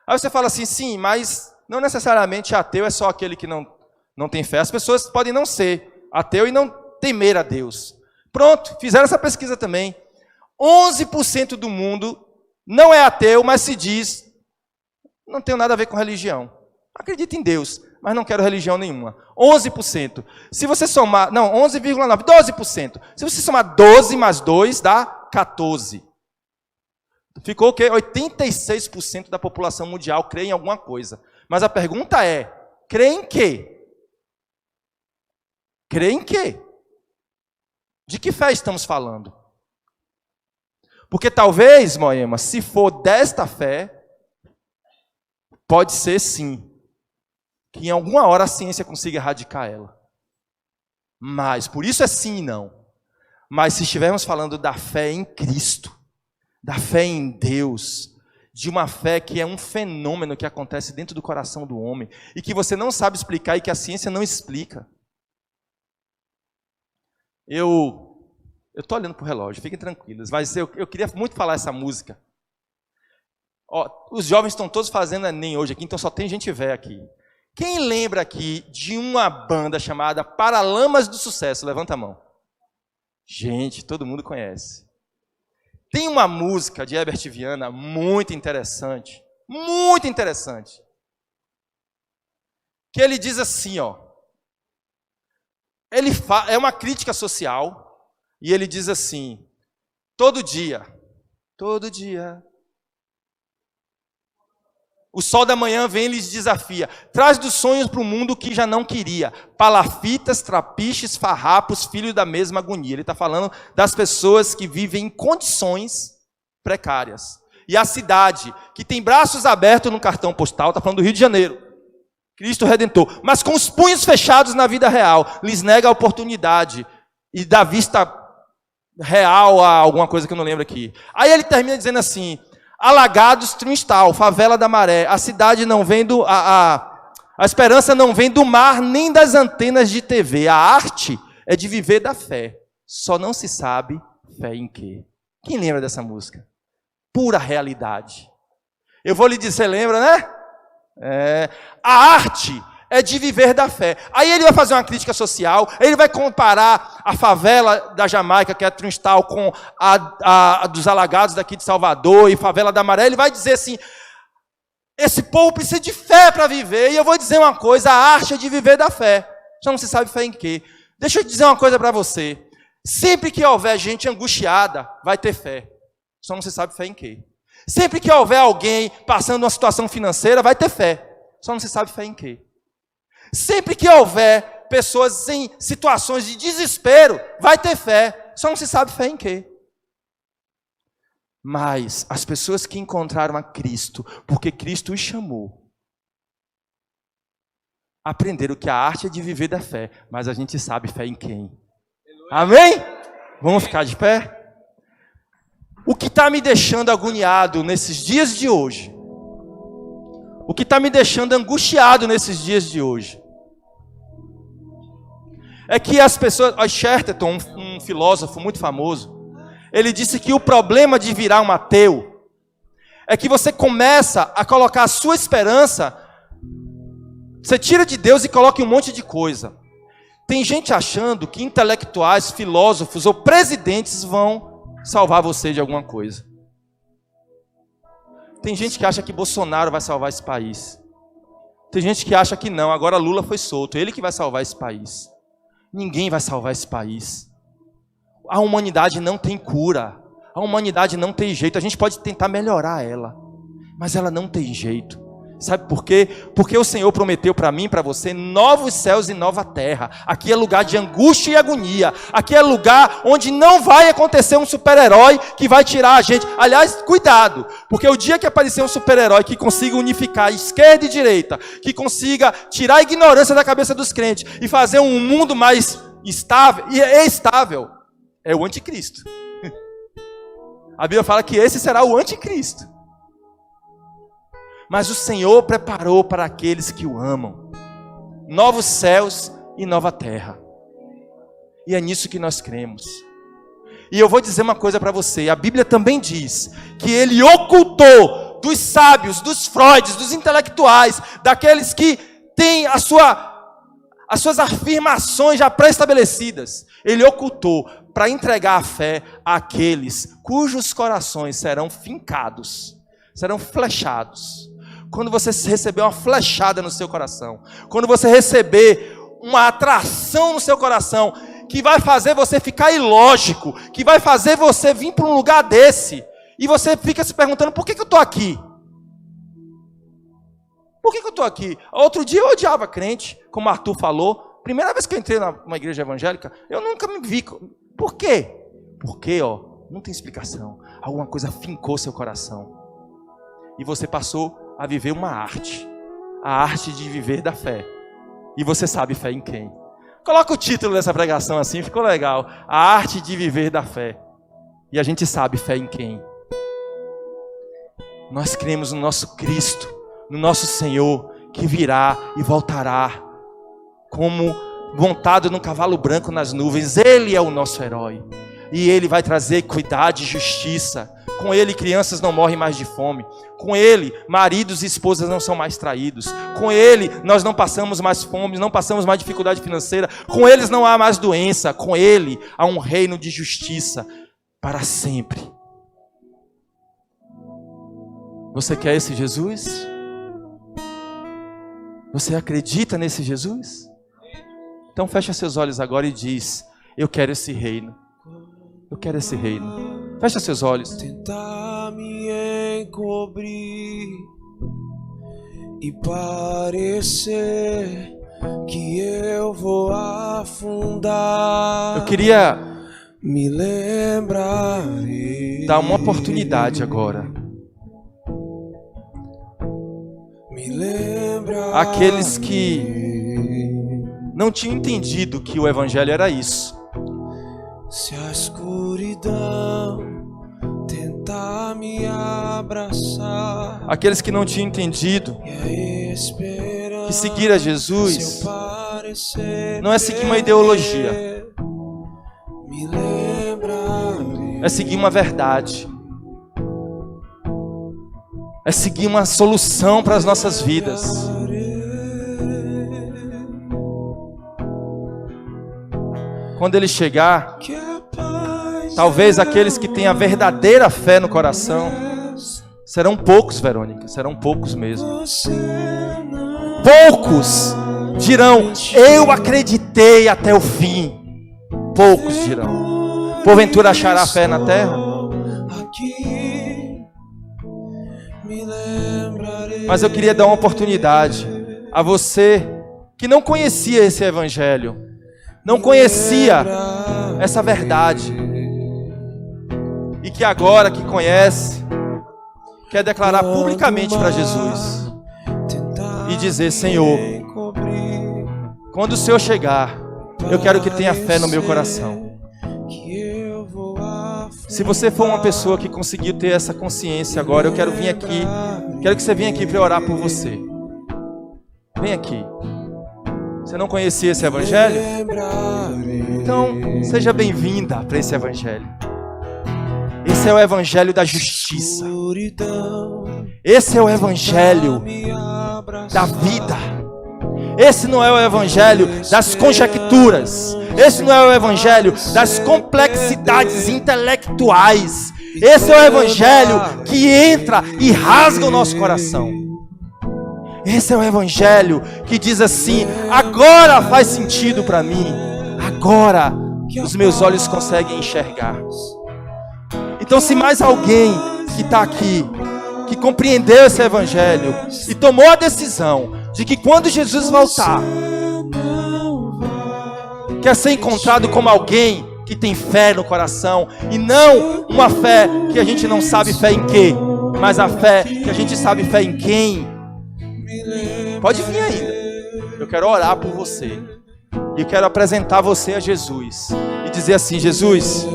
Speaker 1: Aí você fala assim, sim, mas não necessariamente ateu é só aquele que não tem fé. As pessoas podem não ser ateu e não temer a Deus. Pronto, fizeram essa pesquisa também. 11% do mundo não é ateu, mas se diz, não tenho nada a ver com religião. Acredito em Deus, mas não quero religião nenhuma. 11%. Se você somar, não, 11,9%, 12%. Se você somar 12 mais 2, dá 14%. Ficou o quê? 86% da população mundial crê em alguma coisa. Mas a pergunta é, crê em quê? Crê em quê? De que fé estamos falando? Porque talvez, Moema, se for desta fé, pode ser sim, que em alguma hora a ciência consiga erradicar ela. Mas, por isso é sim e não. Mas se estivermos falando da fé em Cristo, da fé em Deus, de uma fé que é um fenômeno que acontece dentro do coração do homem, e que você não sabe explicar e que a ciência não explica. Eu estou olhando para o relógio, fiquem tranquilos, mas eu queria muito falar essa música. Ó, os jovens estão todos fazendo Enem hoje aqui, então só tem gente velha aqui. Quem lembra aqui de uma banda chamada Paralamas do Sucesso? Levanta a mão. Gente, todo mundo conhece. Tem uma música de Herbert Viana muito interessante, que ele diz assim, ó. É uma crítica social, e ele diz assim: todo dia, o sol da manhã vem e lhes desafia, traz dos sonhos para o mundo que já não queria, palafitas, trapiches, farrapos, filhos da mesma agonia. Ele está falando das pessoas que vivem em condições precárias. E a cidade, que tem braços abertos no cartão postal, está falando do Rio de Janeiro, Cristo Redentor, mas com os punhos fechados na vida real, lhes nega a oportunidade e dá vista real a alguma coisa que eu não lembro aqui. Aí ele termina dizendo assim: alagados, Tristal, favela da Maré, a cidade não vem a esperança não vem do mar nem das antenas de TV. A arte é de viver da fé, só não se sabe fé em quê. Quem lembra dessa música? Pura realidade. Eu vou lhe dizer, você lembra, né? A arte é de viver da fé. Aí ele vai fazer uma crítica social, ele vai comparar a favela da Jamaica, que é a Tristal, com a dos alagados daqui de Salvador e favela da Maré. Ele vai dizer assim: esse povo precisa de fé para viver. E eu vou dizer uma coisa: a arte é de viver da fé. Já não se sabe fé em quê. Deixa eu dizer uma coisa para você: sempre que houver gente angustiada, vai ter fé. Só não se sabe fé em quê. Sempre que houver alguém passando uma situação financeira, vai ter fé. Só não se sabe fé em quê. Sempre que houver pessoas em situações de desespero, vai ter fé. Só não se sabe fé em quê. Mas as pessoas que encontraram a Cristo, porque Cristo os chamou, aprenderam que a arte é de viver da fé, mas a gente sabe fé em quem. Amém? Vamos ficar de pé? O que está me deixando agoniado nesses dias de hoje, o que está me deixando angustiado nesses dias de hoje, é que as pessoas... Chesterton, um filósofo muito famoso, ele disse que o problema de virar um ateu é que você começa a colocar a sua esperança, você tira de Deus e coloca em um monte de coisa. Tem gente achando que intelectuais, filósofos ou presidentes vão salvar você de alguma coisa. Tem gente que acha que Bolsonaro vai salvar esse país. Tem gente que acha que não, agora Lula foi solto, ele que vai salvar esse país. Ninguém vai salvar esse país. A humanidade não tem cura. A humanidade não tem jeito. A gente pode tentar melhorar ela, mas ela não tem jeito. Sabe por quê? Porque o Senhor prometeu para mim e para você novos céus e nova terra. Aqui é lugar de angústia e agonia. Aqui é lugar onde não vai acontecer um super-herói que vai tirar a gente. Aliás, cuidado, porque o dia que aparecer um super-herói que consiga unificar esquerda e direita, que consiga tirar a ignorância da cabeça dos crentes e fazer um mundo mais estável, e estável, é o anticristo. A Bíblia fala que esse será o anticristo. Mas o Senhor preparou para aqueles que o amam novos céus e nova terra. E é nisso que nós cremos. E eu vou dizer uma coisa para você. A Bíblia também diz que Ele ocultou dos sábios, dos Freuds, dos intelectuais, daqueles que têm as suas afirmações já pré-estabelecidas. Ele ocultou para entregar a fé àqueles cujos corações serão fincados, serão flechados. Quando você receber uma flechada no seu coração, quando você receber uma atração no seu coração, que vai fazer você ficar ilógico, que vai fazer você vir para um lugar desse, e você fica se perguntando: por que eu estou aqui? Por que eu estou aqui? Outro dia eu odiava crente, como Arthur falou. Primeira vez que eu entrei numa igreja evangélica, eu nunca me vi. Por quê? Porque, não tem explicação. Alguma coisa fincou seu coração. E você passou a viver uma arte. A arte de viver da fé. E você sabe fé em quem? Coloca o título dessa pregação assim, ficou legal. A arte de viver da fé. E a gente sabe fé em quem? Nós cremos no nosso Cristo, no nosso Senhor, que virá e voltará como montado num cavalo branco nas nuvens. Ele é o nosso herói. E Ele vai trazer equidade e justiça. Com Ele, crianças não morrem mais de fome. Com Ele, maridos e esposas não são mais traídos. Com Ele, nós não passamos mais fome, não passamos mais dificuldade financeira. Com eles não há mais doença. Com Ele, há um reino de justiça para sempre. Você quer esse Jesus? Você acredita nesse Jesus? Então fecha seus olhos agora e diz: eu quero esse reino. Eu quero esse reino. Fecha seus olhos.
Speaker 4: Tentar me encobrir e parecer que eu vou afundar.
Speaker 1: Eu queria
Speaker 4: me lembrarei.
Speaker 1: dar uma oportunidade agora.
Speaker 4: Me lembrar.
Speaker 1: Aqueles que não tinham entendido que o evangelho era isso.
Speaker 4: Se a escuridão tentar me abraçar,
Speaker 1: Aqueles que não tinham entendido
Speaker 4: e a esperança
Speaker 1: que seguir a Jesus
Speaker 4: se eu parecer
Speaker 1: não é seguir uma ideologia,
Speaker 4: me lembrarei.
Speaker 1: é seguir uma verdade, é seguir uma solução para as nossas vidas. Quando Ele chegar,
Speaker 4: Que a paz
Speaker 1: talvez aqueles que têm a verdadeira fé no coração serão poucos, Verônica, serão poucos mesmo.
Speaker 4: você não
Speaker 1: Poucos dirão: eu acreditei até o fim. Poucos dirão. Porventura achará fé na terra?
Speaker 4: aqui, me lembrarei.
Speaker 1: Mas eu queria dar uma oportunidade a você que não conhecia esse evangelho, não conhecia essa verdade, e que agora que conhece, quer declarar publicamente para Jesus e dizer: Senhor, quando o Senhor chegar, eu quero que tenha fé no meu coração. Se você for uma pessoa que conseguiu ter essa consciência agora, eu quero vir aqui, quero que você venha aqui para orar por você. Vem aqui. Você não conhecia esse evangelho? Então, seja bem-vinda para esse evangelho. Esse é o evangelho da justiça. Esse é o evangelho da vida. Esse não é o evangelho das conjecturas. Esse não é o evangelho das complexidades intelectuais. Esse é o evangelho que entra e rasga o nosso coração. Esse é o evangelho que diz assim: agora faz sentido para mim. Agora os meus olhos conseguem enxergar. Então, se mais alguém que está aqui, que compreendeu esse evangelho e tomou a decisão de que quando Jesus voltar, quer ser encontrado como alguém que tem fé no coração, e não uma fé que a gente não sabe fé em quê, mas a fé que a gente sabe fé em quem. Pode vir ainda. Eu quero orar por você. E eu quero apresentar você a Jesus. E dizer assim: Jesus,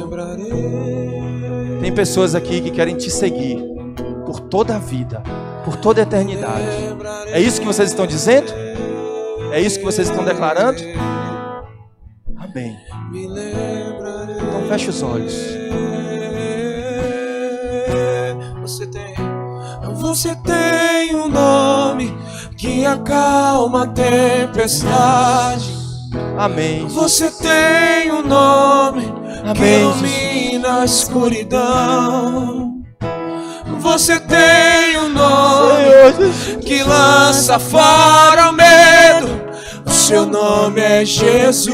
Speaker 1: tem pessoas aqui que querem te seguir por toda a vida, por toda a eternidade. É isso que vocês estão dizendo? É isso que vocês estão declarando? Amém. Então feche os olhos.
Speaker 4: Você tem um nome que acalma a tempestade.
Speaker 1: Amém.
Speaker 4: Você tem um nome que
Speaker 1: Amém,
Speaker 4: ilumina a escuridão. Você tem um nome que lança fora o medo. O seu nome é Jesus.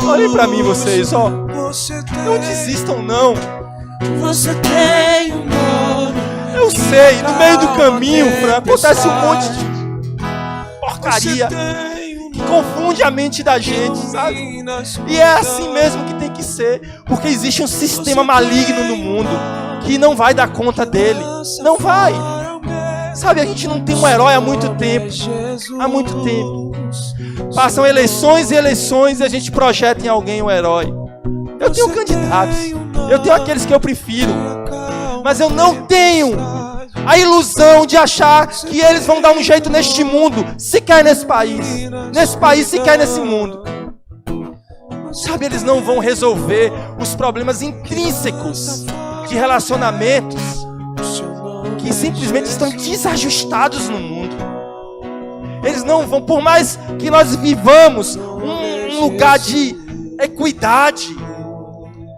Speaker 1: Olhem para mim vocês, ó.
Speaker 4: Você tem,
Speaker 1: Não desistam não.
Speaker 4: você tem um nome.
Speaker 1: Eu sei, no meio do caminho, Fran, acontece um monte de porcaria que confunde a mente da gente, sabe? E é assim mesmo que tem que ser, porque existe um sistema maligno no mundo que não vai dar conta dele. Não vai. Sabe, a gente não tem um herói há muito tempo. Há muito tempo. Passam eleições e eleições e a gente projeta em alguém um herói. Eu tenho candidatos. Eu tenho aqueles que eu prefiro. Mas eu não tenho a ilusão de achar que eles vão dar um jeito neste mundo, sequer nesse país, sequer nesse mundo. Sabe, eles não vão resolver os problemas intrínsecos de relacionamentos que simplesmente estão desajustados no mundo. Eles não vão, por mais que nós vivamos um lugar de equidade,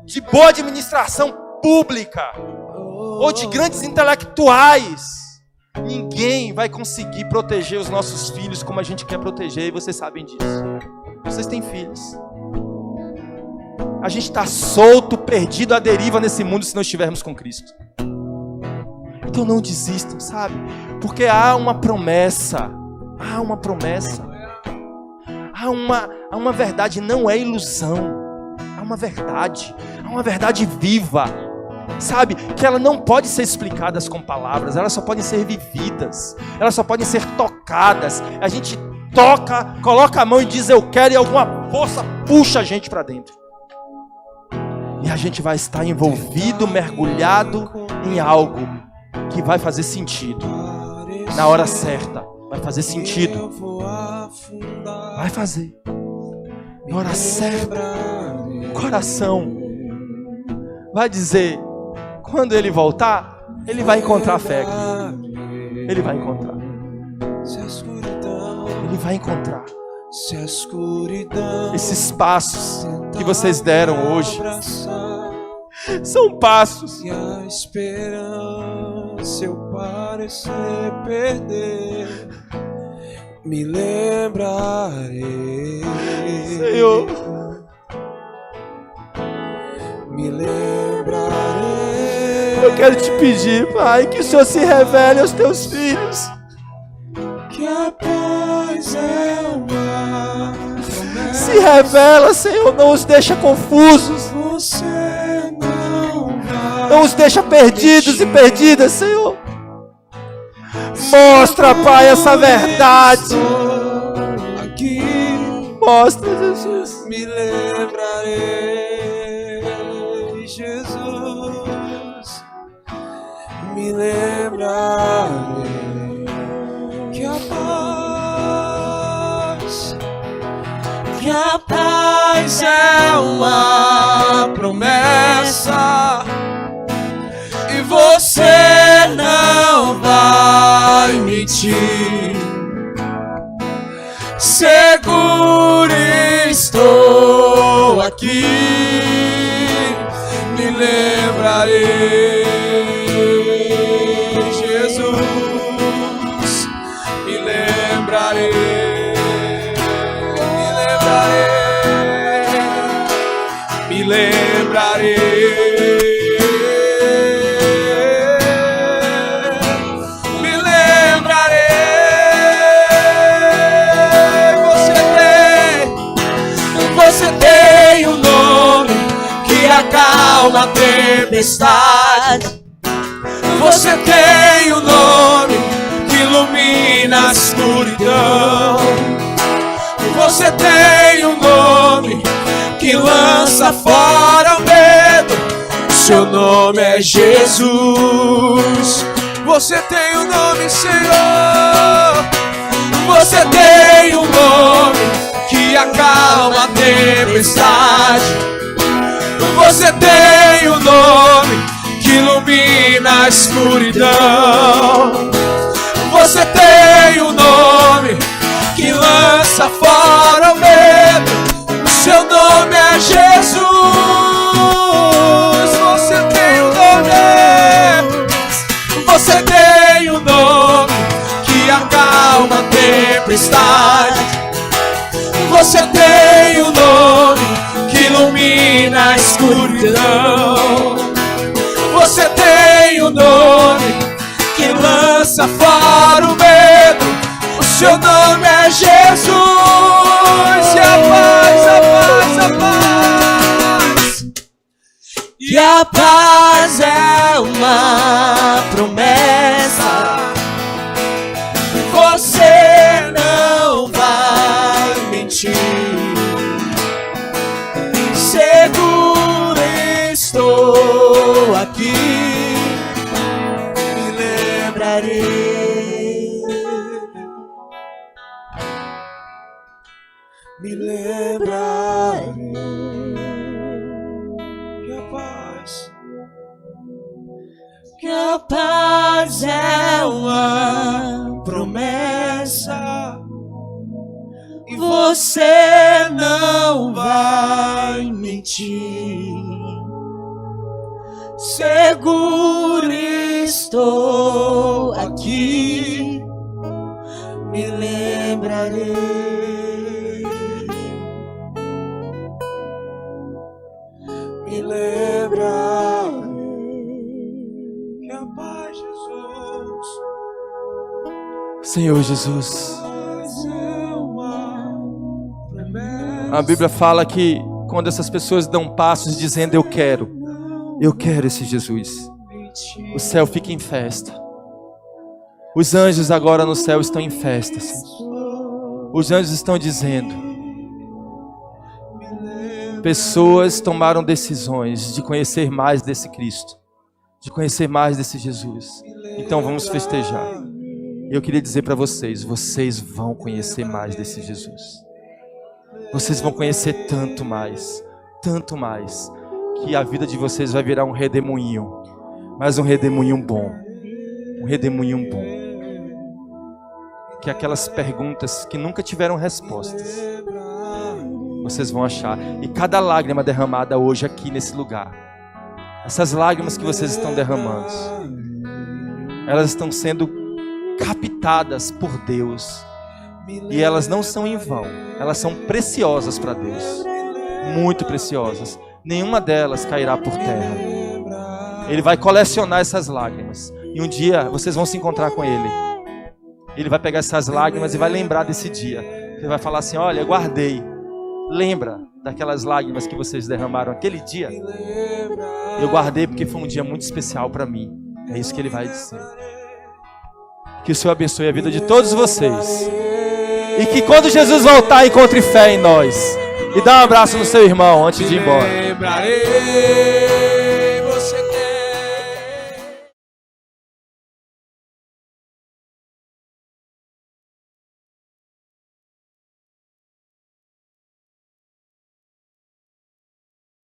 Speaker 1: de boa administração pública, ou de grandes intelectuais, ninguém vai conseguir proteger os nossos filhos como a gente quer proteger, e vocês sabem disso. Vocês têm filhos. A gente está solto, perdido à deriva nesse mundo se não estivermos com Cristo. Então não desistam, sabe? Porque há uma promessa. Há uma promessa. Há uma verdade, não é ilusão. Há uma verdade viva. Sabe? Que ela não pode ser explicada com palavras, elas só podem ser vividas. Elas só podem ser tocadas. A gente toca, coloca a mão e diz eu quero, e alguma força puxa a gente para dentro. E a gente vai estar envolvido, mergulhado em algo que vai fazer sentido. Na hora certa, vai fazer sentido. Vai fazer. Na hora certa, o coração vai dizer, quando ele voltar, ele vai encontrar fé. Ele vai encontrar. Ele vai encontrar. Esses passos que vocês deram hoje são passos.
Speaker 4: E a esperança eu parecer perder, me lembrarei,
Speaker 1: Senhor,
Speaker 4: me lembrarei.
Speaker 1: eu quero te pedir, Pai, que o Senhor se revele aos teus filhos.
Speaker 4: Que a paz é uma promessa.
Speaker 1: Se revela, Senhor, não os deixa confusos.
Speaker 4: Você não vai.
Speaker 1: Não os deixa perdidos e perdidas, Senhor. Mostra, Pai, essa verdade.
Speaker 4: Estou aqui,
Speaker 1: Mostra, Jesus.
Speaker 4: me lembrarei, Jesus. Me lembrarei que a paz é uma promessa e você não vai mentir. Seguro estou aqui, me lembrarei, Jesus, me lembrarei. Me lembrarei, me lembrarei. Você tem um nome que acalma a tempestade. Você tem um nome que ilumina a escuridão. Você tem um nome que lança fora o medo. Seu nome é Jesus. Você tem um nome, Senhor. Você tem um nome que acalma a tempestade. Você tem um nome que ilumina a escuridão. Você tem um nome que lança fora o medo. Seu nome é Jesus. Você tem um nome. Você tem um nome que acalma a tempestade. Você tem um nome que ilumina a escuridão. Você tem um nome que lança fora o medo. O seu nome é Jesus. E a paz, a paz, a paz. E a paz é uma promessa. Você não vai mentir. Seguro estou aqui, me lembrarei. me lembrarei. Que a paz, que a paz é uma promessa, e você não vai mentir. Seguro estou aqui, me lembrarei. Me lembrarei. Que a paz, Jesus,
Speaker 1: Senhor Jesus.
Speaker 4: paz é uma promessa.
Speaker 1: A Bíblia fala que quando essas pessoas dão passos dizendo eu quero esse Jesus, o céu fica em festa. Os anjos agora no céu estão em festa, Senhor. Os anjos estão dizendo, pessoas tomaram decisões de conhecer mais desse Cristo, de conhecer mais desse Jesus. Então vamos festejar. Eu queria dizer para vocês, vocês vão conhecer mais desse Jesus. Vocês vão conhecer tanto mais, que a vida de vocês vai virar um redemoinho, mas um redemoinho bom, que aquelas perguntas que nunca tiveram respostas, vocês vão achar. E cada lágrima derramada hoje aqui nesse lugar, essas lágrimas que vocês estão derramando, elas estão sendo captadas por Deus, e elas não são em vão, elas são preciosas para Deus, muito preciosas. Nenhuma delas cairá por terra. Ele vai colecionar essas lágrimas, e um dia vocês vão se encontrar com Ele. Ele vai pegar essas lágrimas e vai lembrar desse dia. Ele vai falar assim, olha, eu guardei. Lembra daquelas lágrimas que vocês derramaram aquele dia? Eu guardei porque foi um dia muito especial para mim. É isso que Ele vai dizer. Que o Senhor abençoe a vida de todos vocês, e que quando Jesus voltar encontre fé em nós. E dá um abraço no seu irmão antes de ir embora.
Speaker 4: Lembrarei.